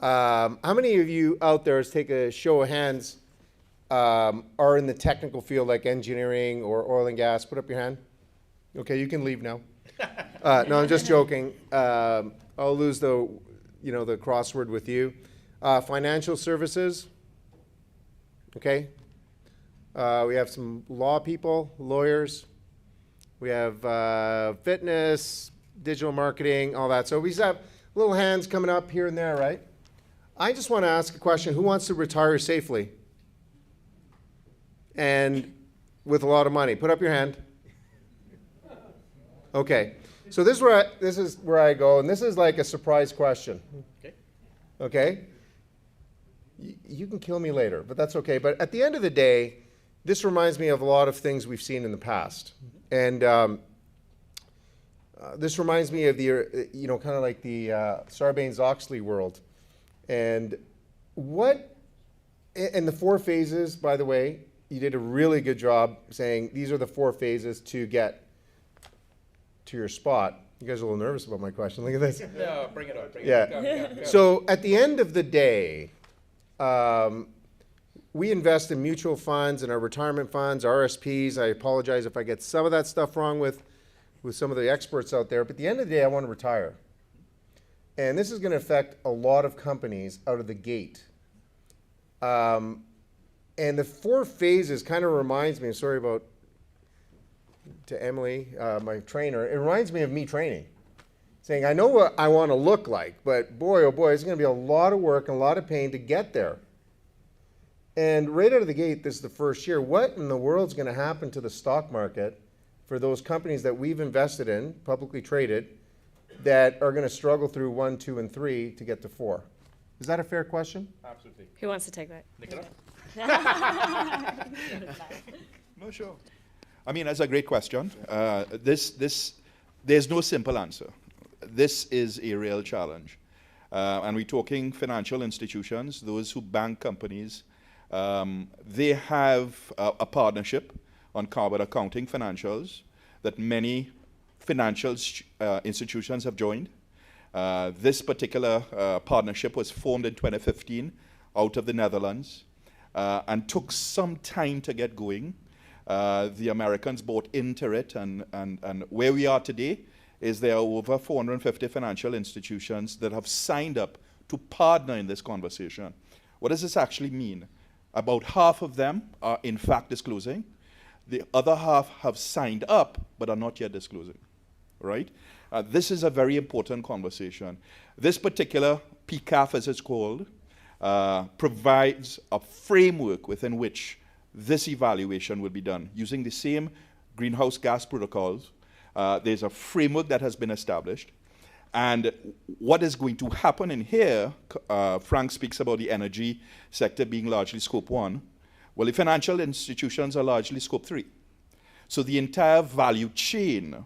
How many of you out there, let's take a show of hands, are in the technical field like engineering or oil and gas? Put up your hand. Okay, you can leave now. No, I'm just joking. I'll lose the crossword with you. Financial services. Okay. We have some law people, lawyers. We have fitness, digital marketing, all that. So we just have little hands coming up here and there, right? I just want to ask a question. Who wants to retire safely? And with a lot of money? Put up your hand. Okay. So this is where I go, and this is like a surprise question. Okay. Okay? You can kill me later, but that's okay. But at the end of the day, this reminds me of a lot of things we've seen in the past. And this reminds me of the, kind of like the Sarbanes-Oxley world. And the 4 phases, by the way, you did a really good job saying these are the 4 phases to get to your spot. You guys are a little nervous about my question. Look at this. No, bring it on. Yeah. So at the end of the day, we invest in mutual funds and our retirement funds, RSPs. I apologize if I get some of that stuff wrong with some of the experts out there. But at the end of the day, I want to retire. And this is going to affect a lot of companies out of the gate. And the 4 phases kind of reminds me, sorry about to Emily, my trainer, it reminds me of me training. Saying, I know what I want to look like, but boy, oh boy, it's going to be a lot of work and a lot of pain to get there. And right out of the gate, this is the first year. What in the world is going to happen to the stock market for those companies that we've invested in, publicly traded, that are going to struggle through 1, 2, and 3 to get to 4? Is that a fair question? Absolutely. Who wants to take that? Nicola? No, sure. I mean, that's a great question. There's no simple answer. This is a real challenge. And we're talking financial institutions, those who bank companies. They have a partnership on carbon accounting financials that many financial institutions have joined. This particular partnership was formed in 2015 out of the Netherlands and took some time to get going. The Americans bought into it, and where we are today is there are over 450 financial institutions that have signed up to partner in this conversation. What does this actually mean? About half of them are in fact disclosing. The other half have signed up but are not yet disclosing, right? This is a very important conversation. This particular PCAF, as it's called, provides a framework within which this evaluation will be done using the same greenhouse gas protocols. There's a framework that has been established. And what is going to happen in here, Frank speaks about the energy sector being largely scope 1. Well, the financial institutions are largely scope 3. So the entire value chain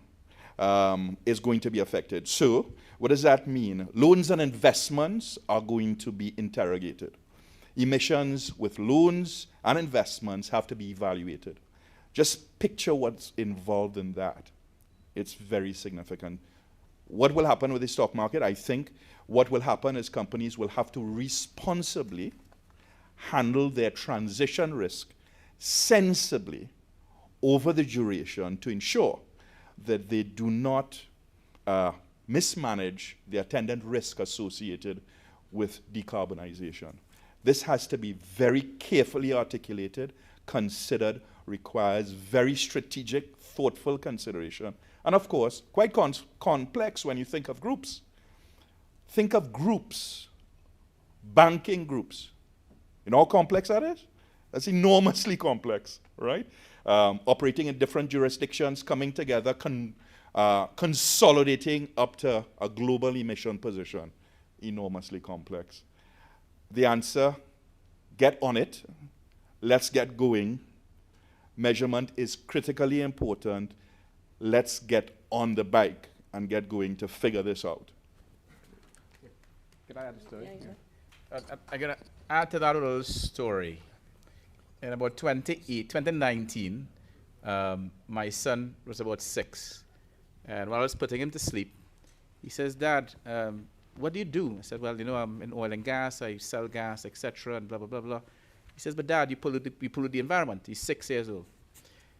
is going to be affected. So what does that mean? Loans and investments are going to be interrogated. Emissions with loans and investments have to be evaluated. Just picture what's involved in that. It's very significant. What will happen with the stock market? I think what will happen is companies will have to responsibly handle their transition risk sensibly over the duration to ensure that they do not mismanage the attendant risk associated with decarbonization. This has to be very carefully articulated, considered, requires very strategic, thoughtful consideration. And of course, quite complex when you think of groups. Think of groups, banking groups. You know how complex that is? That's enormously complex, right? Operating in different jurisdictions, coming together, consolidating up to a global emission position. Enormously complex. The answer, get on it. Let's get going. Measurement is critically important. Let's get on the bike and get going to figure this out. Can I add a story? Yeah, I'm going to add to that little story. In about 2019, my son was about 6. And while I was putting him to sleep, he says, "Dad, what do you do?" I said, "Well, you know, I'm in oil and gas. I sell gas, etc., and blah, blah, blah, blah." He says, "But Dad, you pollute the environment." He's 6 years old.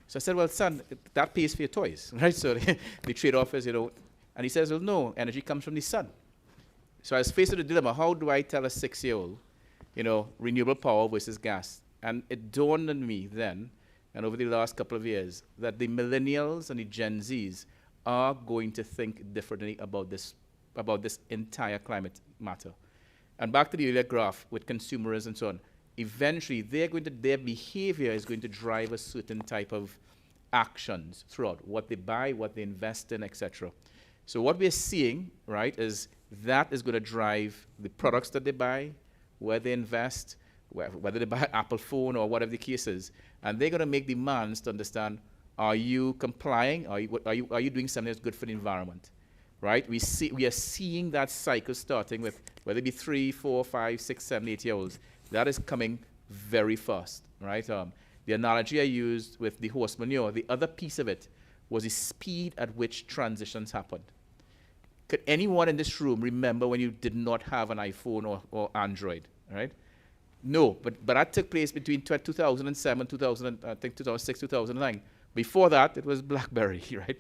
So I said, "Well, son, that pays for your toys," right? So the trade-off is, you know, and he says, "Well, no, energy comes from the sun." So I was faced with a dilemma. How do I tell a 6-year-old, you know, renewable power versus gas? And it dawned on me then, and over the last couple of years, that the millennials and the Gen Zs are going to think differently about this entire climate matter. And back to the earlier graph with consumers and so on, eventually their behavior is going to drive a certain type of actions throughout, what they buy, what they invest in, etc. So what we're seeing, right, is that is going to drive the products that they buy, where they invest, whether they buy an Apple phone or whatever the case is, and they're going to make demands to understand, are you complying? Are you doing something that's good for the environment? Right? We are seeing that cycle starting with whether it be 3, 4, 5, 6, 7, 8-year-olds. That is coming very fast, right? The analogy I used with the horse manure, the other piece of it was the speed at which transitions happened. Could anyone in this room remember when you did not have an iPhone or Android, right? No, but that took place between 2007, 2006, 2009. Before that, it was BlackBerry, right?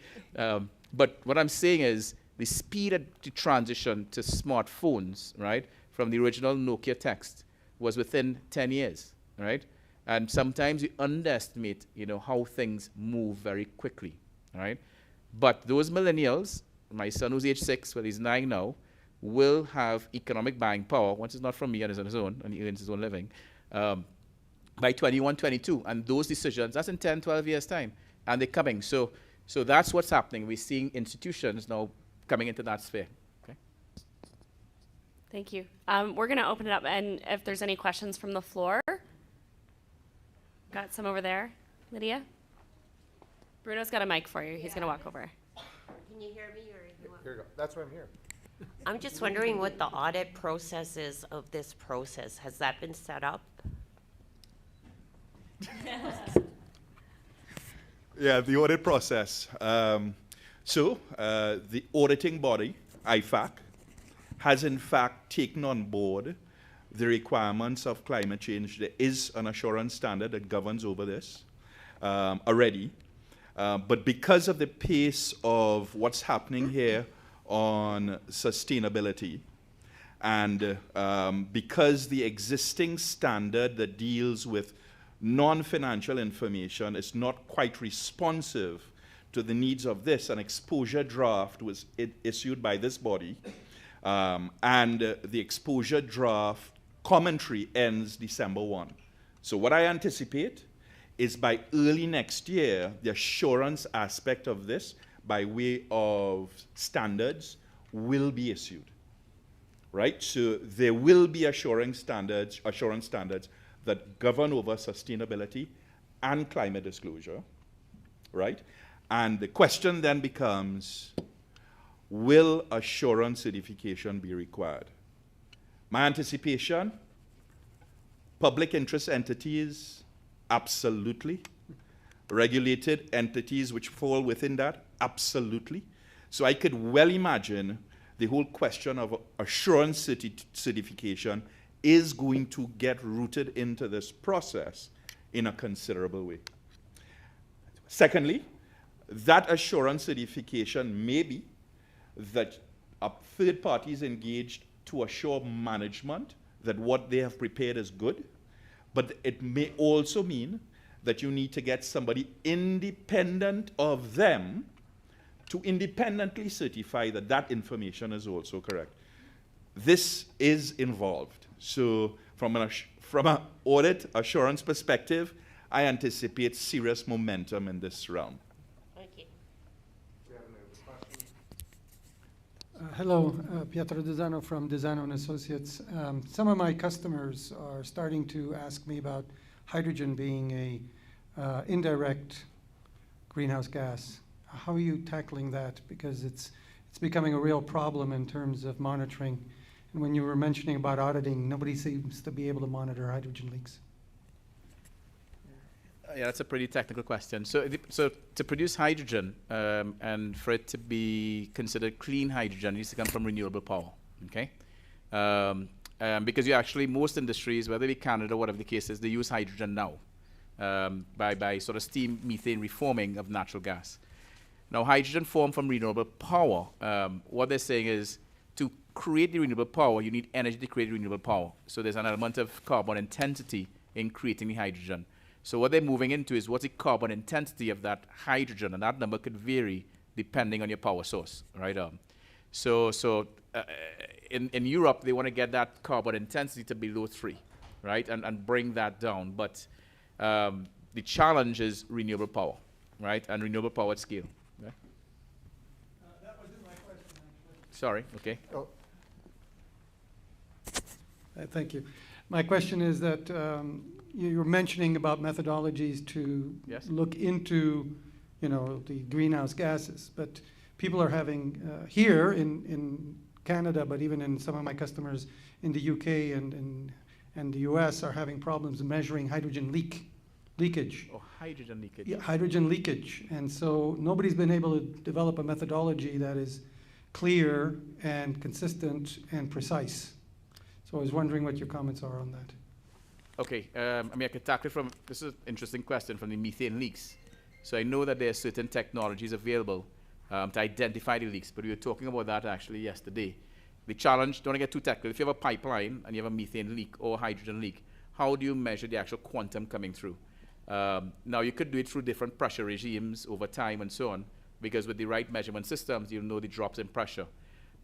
But what I'm saying is the speed at the transition to smartphones, right, from the original Nokia text was within 10 years, right? And sometimes you underestimate, you know, how things move very quickly, right? But those millennials, my son who's age 6, well, he's 9 now, will have economic buying power, once it's not from me and it's on his own, and he earns his own living, by 21, 22. And those decisions, that's in 10, 12 years' time. And they're coming. So that's what's happening. We're seeing institutions now coming into that sphere. Okay? Thank you. We're going to open it up, and if there's any questions from the floor. Got some over there. Lydia? Bruno's got a mic for you. He's going to walk over. Can you hear me, or you want? Here you go. That's why I'm here. I'm just wondering what the audit process is of this process. Has that been set up? Yeah, the audit process. So the auditing body, IFAC, has in fact taken on board the requirements of climate change. There is an assurance standard that governs over this already. But because of the pace of what's happening here on sustainability, and because the existing standard that deals with non-financial information is not quite responsive to the needs of this, an exposure draft was issued by this body, and the exposure draft commentary ends December 1. So what I anticipate is by early next year, the assurance aspect of this, by way of standards, will be issued. Right? So there will be assurance standards that govern over sustainability and climate disclosure. Right? And the question then becomes, will assurance certification be required? My anticipation, public interest entities, absolutely. Regulated entities which fall within that, absolutely. So I could well imagine the whole question of assurance certification is going to get rooted into this process in a considerable way. Secondly, that assurance certification may be that a third party is engaged to assure management that what they have prepared is good, but it may also mean that you need to get somebody independent of them to independently certify that that information is also correct. This is involved. So from an audit assurance perspective, I anticipate serious momentum in this realm. Thank you. Hello, Pietro Desano from Desano & Associates. Some of my customers are starting to ask me about hydrogen being a indirect greenhouse gas. How are you tackling that? Because it's becoming a real problem in terms of monitoring. And when you were mentioning about auditing, nobody seems to be able to monitor hydrogen leaks. Yeah, that's a pretty technical question. So to produce hydrogen and for it to be considered clean hydrogen, it needs to come from renewable power, okay? Because you actually, most industries, whether it be Canada or whatever the case is, they use hydrogen now by sort of steam methane reforming of natural gas. Now, hydrogen formed from renewable power, what they're saying is to create the renewable power, you need energy to create renewable power. So there's an element of carbon intensity in creating the hydrogen. So what they're moving into is what's the carbon intensity of that hydrogen, and that number could vary depending on your power source, right? In Europe, they want to get that carbon intensity to below 3, right, and bring that down. But the challenge is renewable power, right, and renewable power at scale. Right? That wasn't my question, actually. Sorry, okay. Oh, Thank you. My question is that you were mentioning about methodologies to Yes. look into, the greenhouse gases, but people are having here in Canada, but even in some of my customers in the UK and the US are having problems measuring hydrogen leakage. Oh, hydrogen leakage. Yeah, hydrogen leakage, and so nobody's been able to develop a methodology that is clear and consistent and precise. So I was wondering what your comments are on that. Okay, I could tackle it from, this is an interesting question, from the methane leaks. So I know that there are certain technologies available to identify the leaks, but we were talking about that actually yesterday. The challenge, don't want to get too technical, if you have a pipeline and you have a methane leak or hydrogen leak, how do you measure the actual quantum coming through? Now you could do it through different pressure regimes over time and so on, because with the right measurement systems, you'll know the drops in pressure.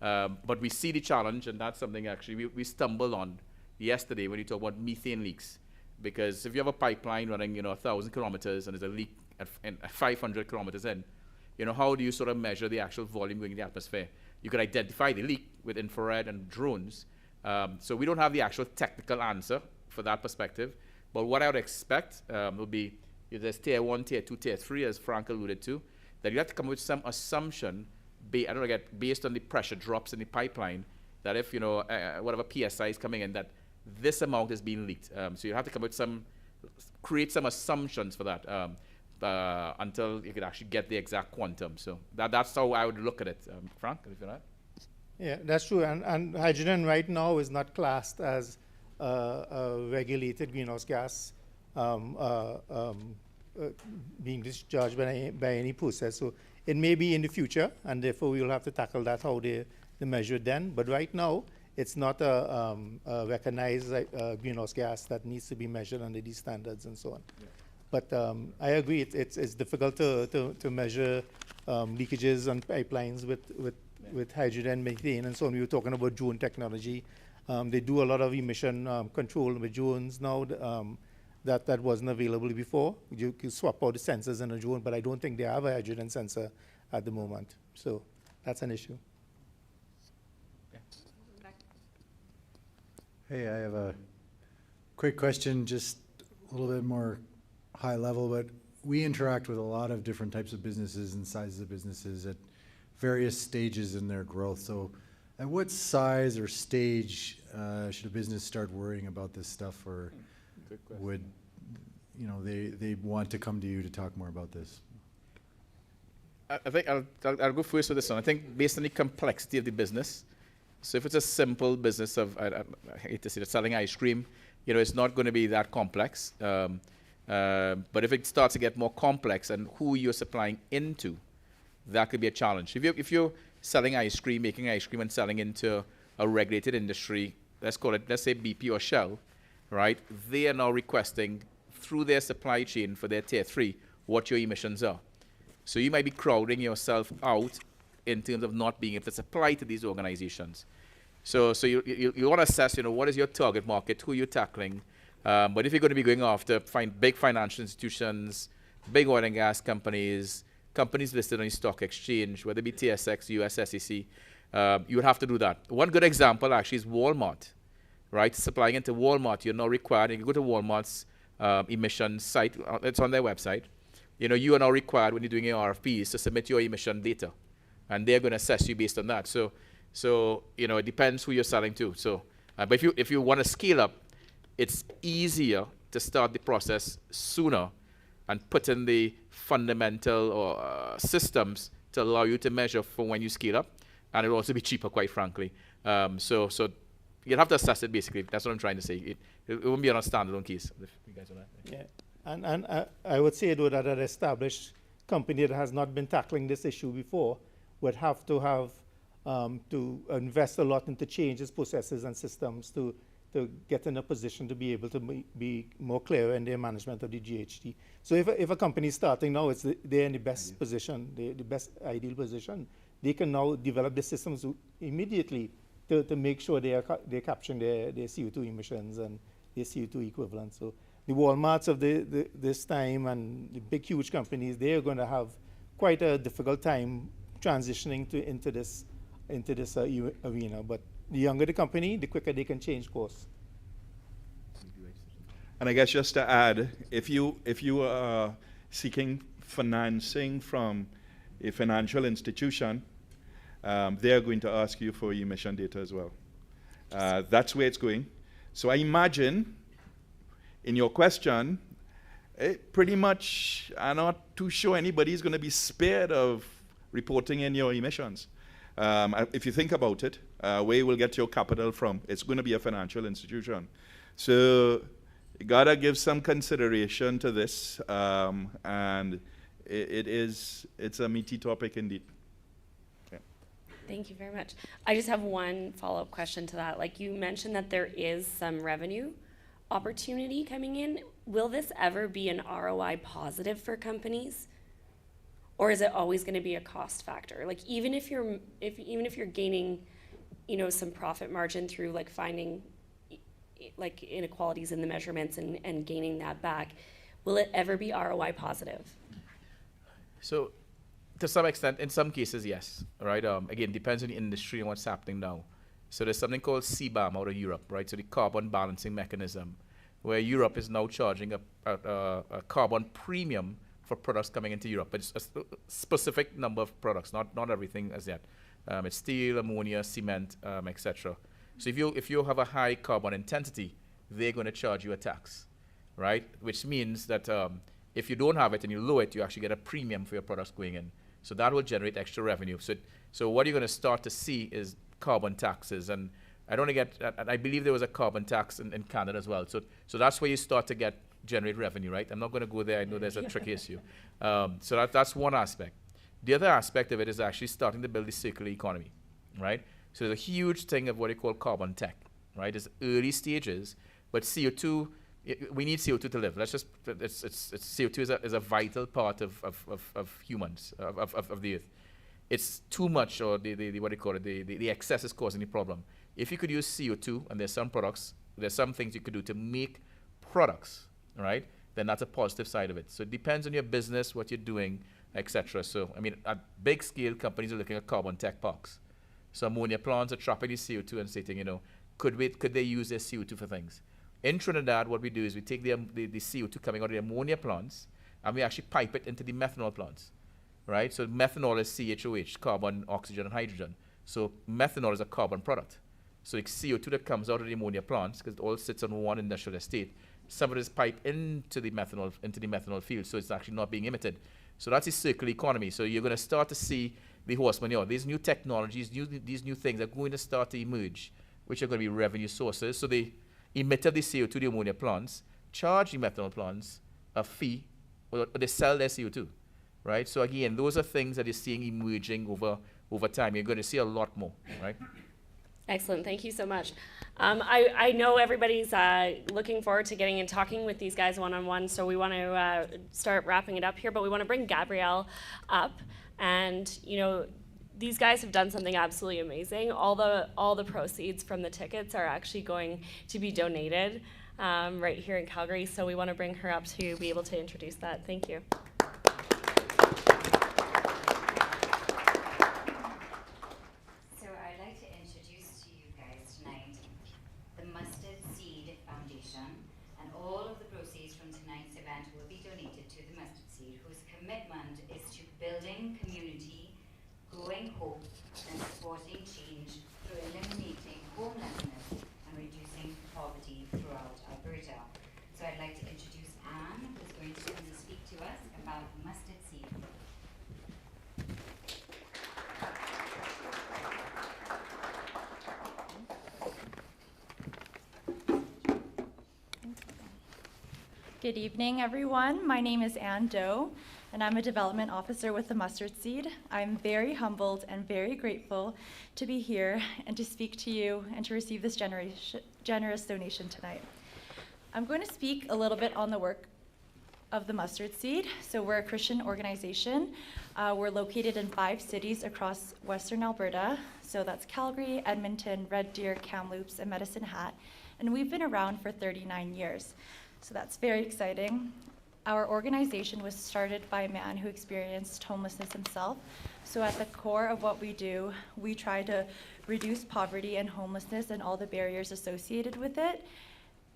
But we see the challenge, and that's something actually we stumbled on yesterday when you talk about methane leaks. Because if you have a pipeline running, 1,000 kilometers and there's a leak at 500 kilometers in, how do you sort of measure the actual volume going in the atmosphere? You could identify the leak with infrared and drones. So we don't have the actual technical answer for that perspective. But what I would expect will be, if there's tier 1, tier 2, tier 3, as Frank alluded to, that you have to come up with some assumption, based on the pressure drops in the pipeline, that if, whatever PSI is coming in, that this amount is being leaked. So you have to come up with create some assumptions for that. until you could actually get the exact quantum. So that's how I would look at it. Frank, if you're not. Yeah, that's true. And hydrogen right now is not classed as a regulated greenhouse gas being discharged by any process. So it may be in the future, and therefore we will have to tackle that, how they measure it then. But right now, it's not a recognized greenhouse gas that needs to be measured under these standards and so on. Yeah. But I agree, it's difficult to measure leakages on pipelines with hydrogen, methane, and so on. We were talking about drone technology. They do a lot of emission control with drones now that wasn't available before. You can swap out the sensors in a drone, but I don't think they have a hydrogen sensor at the moment. So that's an issue. Hey, I have a quick question, just a little bit more high level, but we interact with a lot of different types of businesses and sizes of businesses at various stages in their growth. So at what size or stage should a business start worrying about this stuff, or would they want to come to you to talk more about this? I think I'll go first with this one. I think based on the complexity of the business, so if it's a simple business of, I hate to say it, selling ice cream, it's not going to be that complex. But if it starts to get more complex and who you're supplying into, that could be a challenge. If you're selling ice cream, making ice cream and selling into a regulated industry, let's say BP or Shell, right? They are now requesting through their supply chain for their tier 3 what your emissions are. So you might be crowding yourself out in terms of not being able to supply to these organizations. So you want to assess, what is your target market, who you're tackling. But if you're going to be going after big financial institutions, big oil and gas companies, companies listed on the stock exchange, whether it be TSX, US SEC, you would have to do that. One good example actually is Walmart, right? Supplying into Walmart, you're now required, if you go to Walmart's emission site, it's on their website, you are now required when you're doing your RFPs to submit your emission data. And they're going to assess you based on that. So it depends who you're selling to. So, but if you want to scale up, it's easier to start the process sooner and put in the fundamental or systems to allow you to measure for when you scale up, and it'll also be cheaper, quite frankly. So you'll have to assess it, basically. That's what I'm trying to say. It won't be on a standalone case. If you guys want that. Yeah, and I would say, though, that an established company that has not been tackling this issue before would have to invest a lot into changes, processes, and systems to get in a position to be able to be more clear in their management of the GHG. So if a company is starting now, they're in the best position, the best ideal position. They can now develop the systems immediately to make sure they're capturing their CO2 emissions and their CO2 equivalent. So the Walmarts of this time and the big, huge companies, they're going to have quite a difficult time transitioning into this arena. But the younger the company, the quicker they can change course. And I guess just to add, if you are seeking financing from a financial institution, they are going to ask you for emission data as well. That's where it's going. So I imagine, in your question, pretty much I'm not too sure anybody's going to be spared of reporting in your emissions. If you think about it, where you will get your capital from, it's going to be a financial institution. So you gotta give some consideration to this, and it's a meaty topic indeed. Okay. Thank you very much. I just have one follow-up question to that. Like, you mentioned that there is some revenue opportunity coming in. Will this ever be an ROI positive for companies? Or is it always going to be a cost factor? Like, even if you're gaining, some profit margin through like finding like inequalities in the measurements and gaining that back, will it ever be ROI positive? So, to some extent, in some cases, yes. Right. Again, depends on the industry and what's happening now. So there's something called CBAM out of Europe, right? So the carbon balancing mechanism, where Europe is now charging a carbon premium for products coming into Europe. It's a specific number of products, not everything as yet. It's steel, ammonia, cement, etc. So if you have a high carbon intensity, they're going to charge you a tax, right? Which means that If you don't have it and you lower it, you actually get a premium for your products going in. So that will generate extra revenue. So what you're going to start to see is carbon taxes. And I believe there was a carbon tax in Canada as well. So that's where you start to generate revenue, right? I'm not going to go there. I know there's a tricky issue. So that's one aspect. The other aspect of it is actually starting to build the circular economy, right? So there's a huge thing of what they call carbon tech, right? It's early stages, but CO2, we need CO2 to live. CO2 is a vital part of humans, of the earth. It's too much, or the excess is causing the problem. If you could use CO2, and there's some things you could do to make products, right? Then that's a positive side of it. So it depends on your business, what you're doing, etc. So, I mean, at big scale, companies are looking at carbon tech parks. So ammonia plants are trapping the CO2 and saying, could they use their CO2 for things? In Trinidad, what we do is we take the CO2 coming out of the ammonia plants, and we actually pipe it into the methanol plants, right? So methanol is CHOH, carbon, oxygen, and hydrogen. So methanol is a carbon product. So the CO2 that comes out of the ammonia plants, because it all sits on one industrial estate, some of it is piped into the methanol field, so it's actually not being emitted. So that's the circular economy. So you're going to start to see the horse manure. These new technologies, these new things are going to start to emerge, which are going to be revenue sources. So the emitter of the CO2, the ammonia plants, charge the methanol plants a fee, or they sell their CO2, right? So again, those are things that you're seeing emerging over time. You're going to see a lot more, right? Excellent, thank you so much. I know everybody's looking forward to getting and talking with these guys one-on-one, so we want to start wrapping it up here, but we want to bring Gabrielle up. And these guys have done something absolutely amazing. All the proceeds from the tickets are actually going to be donated right here in Calgary, so we want to bring her up to be able to introduce that. Thank you. Community, growing hope, and supporting change through eliminating homelessness and reducing poverty throughout Alberta. So I'd like to introduce Anne, who's going to come and speak to us about mustard seed. Good evening, everyone. My name is Anne Doe, and I'm a development officer with the Mustard Seed. I'm very humbled and very grateful to be here and to speak to you and to receive this generous donation tonight. I'm going to speak a little bit on the work of the Mustard Seed. So we're a Christian organization. We're located in 5 cities across Western Alberta. So that's Calgary, Edmonton, Red Deer, Kamloops, and Medicine Hat. And we've been around for 39 years. So that's very exciting. Our organization was started by a man who experienced homelessness himself. So at the core of what we do, we try to reduce poverty and homelessness and all the barriers associated with it.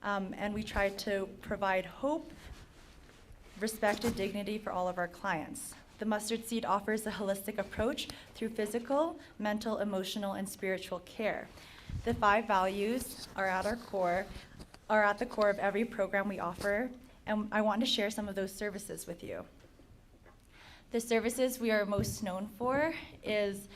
And we try to provide hope, respect, and dignity for all of our clients. The Mustard Seed offers a holistic approach through physical, mental, emotional, and spiritual care. The 5 values are at the core of every program we offer, and I want to share some of those services with you. The services we are most known for is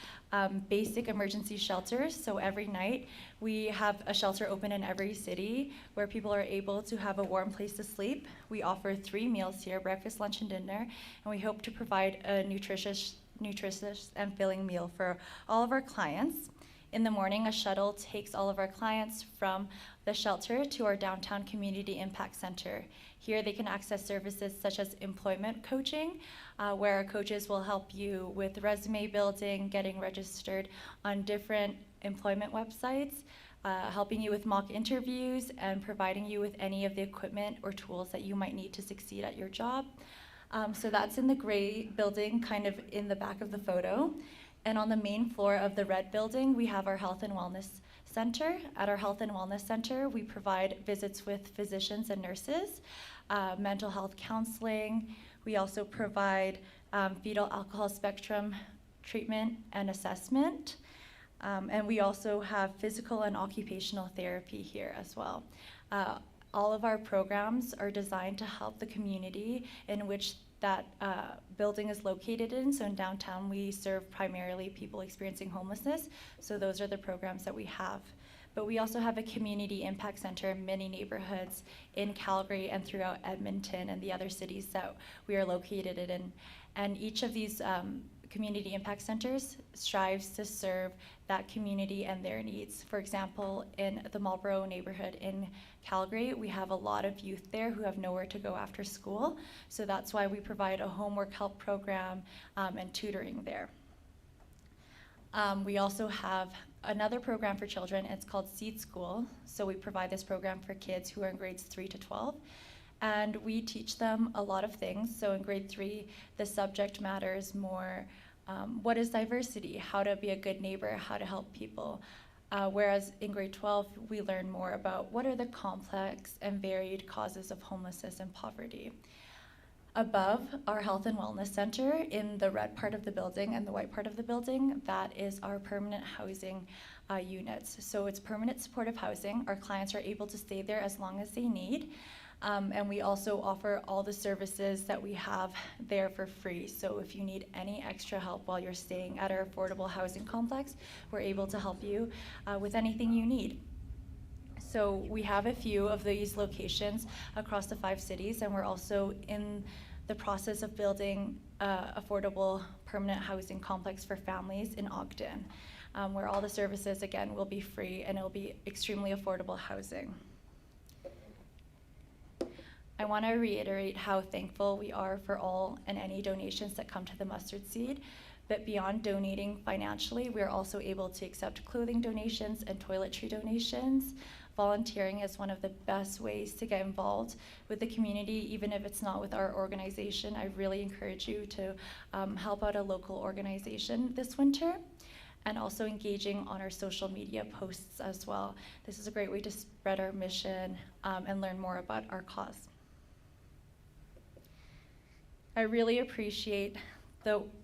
basic emergency shelters. So every night we have a shelter open in every city where people are able to have a warm place to sleep. We offer 3 meals here, breakfast, lunch, and dinner, and we hope to provide a nutritious and filling meal for all of our clients. In the morning, a shuttle takes all of our clients from the shelter to our downtown community impact center. Here they can access services such as employment coaching, where our coaches will help you with resume building, getting registered on different employment websites, helping you with mock interviews, and providing you with any of the equipment or tools that you might need to succeed at your job. So that's in the gray building, kind of in the back of the photo. And on the main floor of the red building, we have our Health and Wellness Center. At our Health and Wellness Center, we provide visits with physicians and nurses, mental health counseling. We also provide fetal alcohol spectrum treatment and assessment. And we also have physical and occupational therapy here as well. all of our programs are designed to help the community in which that building is located in. So in downtown, we serve primarily people experiencing homelessness. So those are the programs that we have. But we also have a community impact center in many neighborhoods in Calgary and throughout Edmonton and the other cities that we are located in. And each of these community impact centers strives to serve that community and their needs. For example, in the Marlborough neighborhood in Calgary, we have a lot of youth there who have nowhere to go after school. So that's why we provide a homework help program and tutoring there. We also have another program for children. It's called Seed School. So we provide this program for kids who are in grades 3 to 12. And we teach them a lot of things. So in grade 3, the subject matter is more what is diversity, how to be a good neighbor, how to help people. Whereas in grade 12, we learn more about what are the complex and varied causes of homelessness and poverty. Above our health and wellness center in the red part of the building and the white part of the building, that is our permanent housing units. So it's permanent supportive housing. Our clients are able to stay there as long as they need. And we also offer all the services that we have there for free. So if you need any extra help while you're staying at our affordable housing complex, we're able to help you with anything you need. So we have a few of these locations across the 5 cities, and we're also in the process of building affordable permanent housing complex for families in Ogden, where all the services, again, will be free and it'll be extremely affordable housing. I want to reiterate how thankful we are for all and any donations that come to the Mustard Seed. But beyond donating financially, we are also able to accept clothing donations and toiletry donations. Volunteering is one of the best ways to get involved with the community, even if it's not with our organization. I really encourage you to help out a local organization this winter, and also engaging on our social media posts as well. This is a great way to spread our mission and learn more about our cause. I really appreciate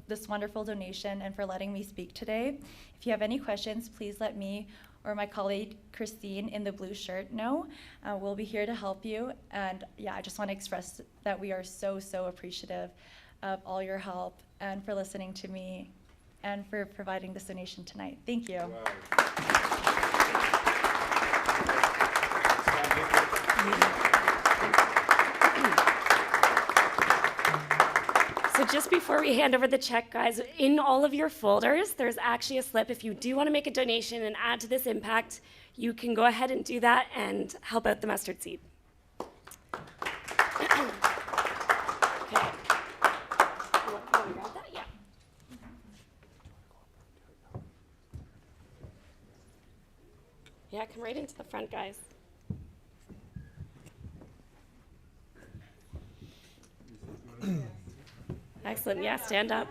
this wonderful donation and for letting me speak today. If you have any questions, please let me or my colleague Christine in the blue shirt know. We'll be here to help you. And yeah, I just want to express that we are so, so appreciative of all your help and for listening to me and for providing this donation tonight. Thank you. So just before we hand over the check, guys, in all of your folders, there's actually a slip. If you do want to make a donation and add to this impact, you can go ahead and do that and help out the Mustard Seed. Okay. You want to grab that? Yeah. Yeah, come right into the front, guys. Excellent. Yeah, stand up.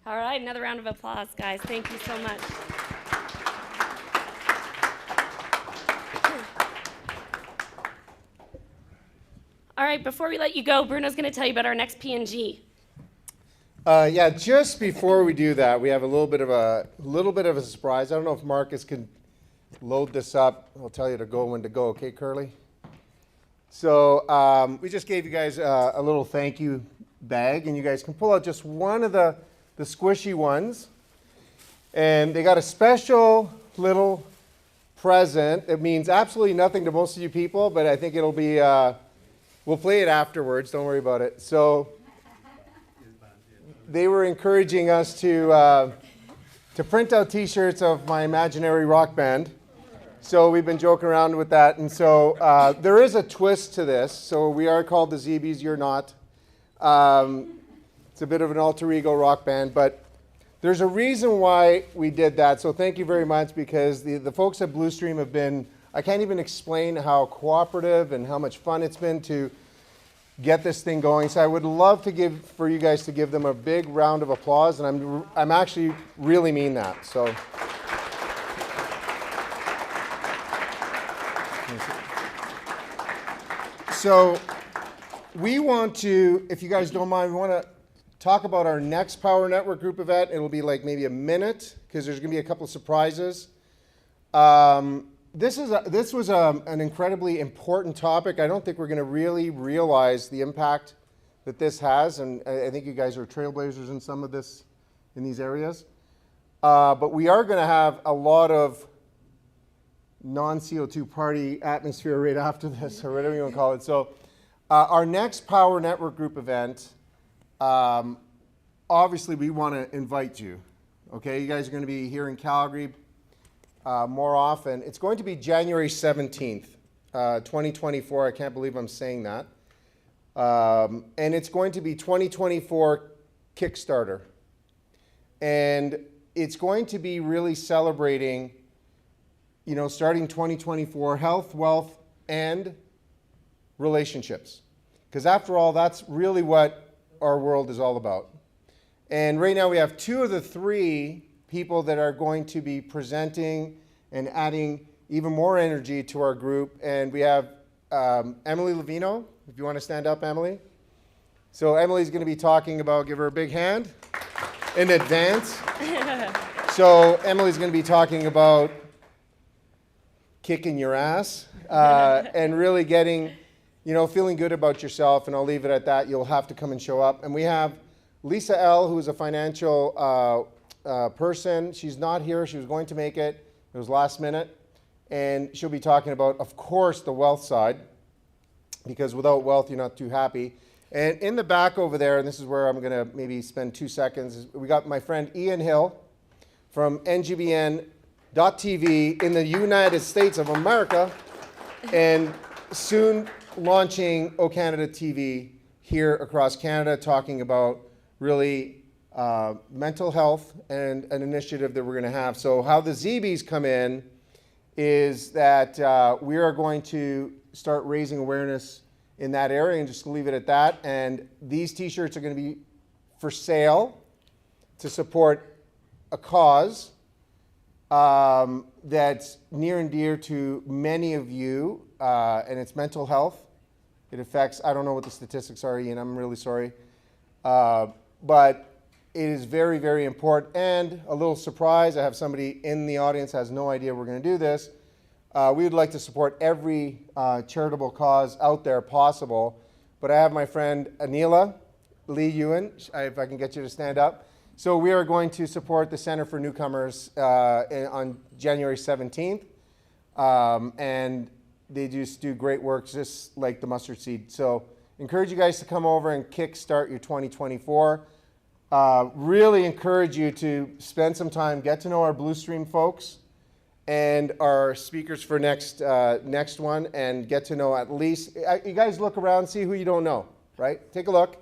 All right, another round of applause, guys. Thank you so much. All right, before we let you go, Bruno's going to tell you about our next P&G. Yeah, just before we do that, we have a little bit of a surprise. I don't know if Marcus can load this up. I'll tell you to go when to go. Okay, Curly? So we just gave you guys a little thank you bag, and you guys can pull out just one of the squishy ones. And they got a special little present. It means absolutely nothing to most of you people, but I think it'll be, we'll play it afterwards. Don't worry about it. So they were encouraging us to print out t-shirts of my imaginary rock band. So we've been joking around with that. And so there is a twist to this. So we are called the ZBs, you're not. It's a bit of an alter ego rock band, but there's a reason why we did that. So thank you very much, because the folks at BLEWSTREAM have been, I can't even explain how cooperative and how much fun it's been to get this thing going. So I would love for you guys to give them a big round of applause, and I'm actually really mean that. So we want to, if you guys don't mind, we want to talk about our next Power Network Group event. It'll be like maybe a minute because there's going to be a couple of surprises. This was an incredibly important topic. I don't think we're going to really realize the impact that this has, and I think you guys are trailblazers in some of this, in these areas. But we are going to have a lot of non-CO2 party atmosphere right after this, or whatever you want to call it. So our next Power Network Group event, obviously we want to invite you. Okay, you guys are going to be here in Calgary more often. It's going to be January 17th, 2024. I can't believe I'm saying that. And it's going to be 2024 Kickstarter. And it's going to be really celebrating, you know, starting 2024, health, wealth, and relationships. Because after all, that's really what our world is all about. And right now we have 2 of the 3 people that are going to be presenting and adding even more energy to our group. And we have Emily Levino, if you want to stand up, Emily. So Emily's going to be talking about, give her a big hand in advance. So Emily's going to be talking about kicking your ass and really getting, you know, feeling good about yourself. And I'll leave it at that. You'll have to come and show up. And we have Lisa L., who is a financial person. She's not here. She was going to make it. It was last minute. And she'll be talking about, of course, the wealth side, because without wealth, you're not too happy. And in the back over there, and this is where I'm going to maybe spend 2 seconds, we got my friend Ian Hill from NGBN.TV in the United States of America, and soon launching O Canada TV here across Canada, talking about really mental health and an initiative that we're going to have. So how the ZBs come in is that we are going to start raising awareness in that area, and just leave it at that. And these t-shirts are going to be for sale to support a cause that's near and dear to many of you, and it's mental health. It affects, I don't know what the statistics are, Ian, I'm really sorry. But it is very, very important. And a little surprise, I have somebody in the audience has no idea we're going to do this. We would like to support every charitable cause out there possible. But I have my friend Anila Lee Ewan, if I can get you to stand up. So we are going to support the Center for Newcomers on January 17th. And they just do great work, just like the mustard seed. So encourage you guys to come over and kickstart your 2024. Really encourage you to spend some time, get to know our BLEWSTREAM folks and our speakers for next one, and get to know at least, you guys look around, see who you don't know, right? Take a look,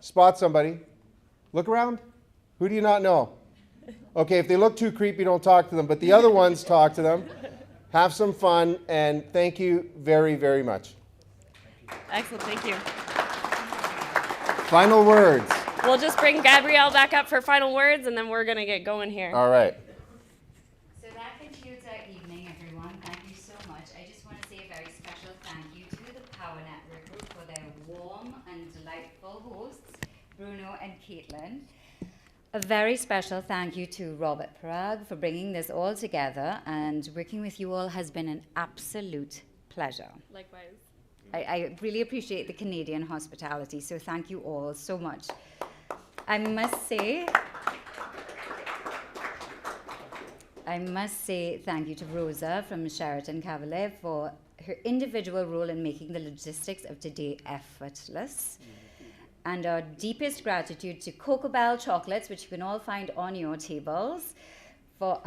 spot somebody, look around. Who do you not know? Okay, if they look too creepy, don't talk to them, but the other ones, talk to them. Have some fun, and thank you very, very much. Excellent, thank you. Final words. We'll just bring Gabrielle back up for final words, and then we're going to get going here. All right. So that concludes our evening, everyone. Thank you so much. I just want to say a very special thank you to the Power Network Group for their warm and delightful hosts, Bruno and Caitlin. A very special thank you to Robert Parag for bringing this all together, and working with you all has been an absolute pleasure. Likewise. I really appreciate the Canadian hospitality, so thank you all so much. I must say thank you to Rosa from Sheraton Cavalier for her individual role in making the logistics of today effortless. And our deepest gratitude to Cocoa Bell chocolates, which you can all find on your tables, for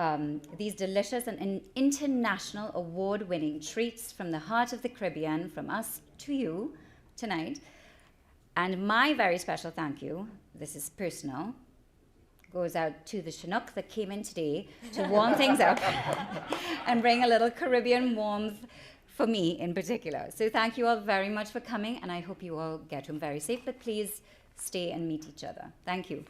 these delicious and international award-winning treats from the heart of the Caribbean, from us to you tonight. And my very special thank you, this is personal, goes out to the Chinook that came in today to warm things up and bring a little Caribbean warmth for me in particular. So thank you all very much for coming, and I hope you all get home very safe, but please stay and meet each other. Thank you.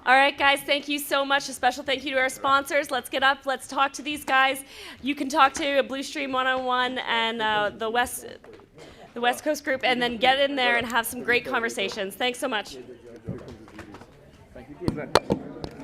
All right, guys, thank you so much. A special thank you to our sponsors. Let's get up, let's talk to these guys. You can talk to BLEWSTREAM one-on-one and the West Coast group, and then get in there and have some great conversations. Thanks so much. Thank you.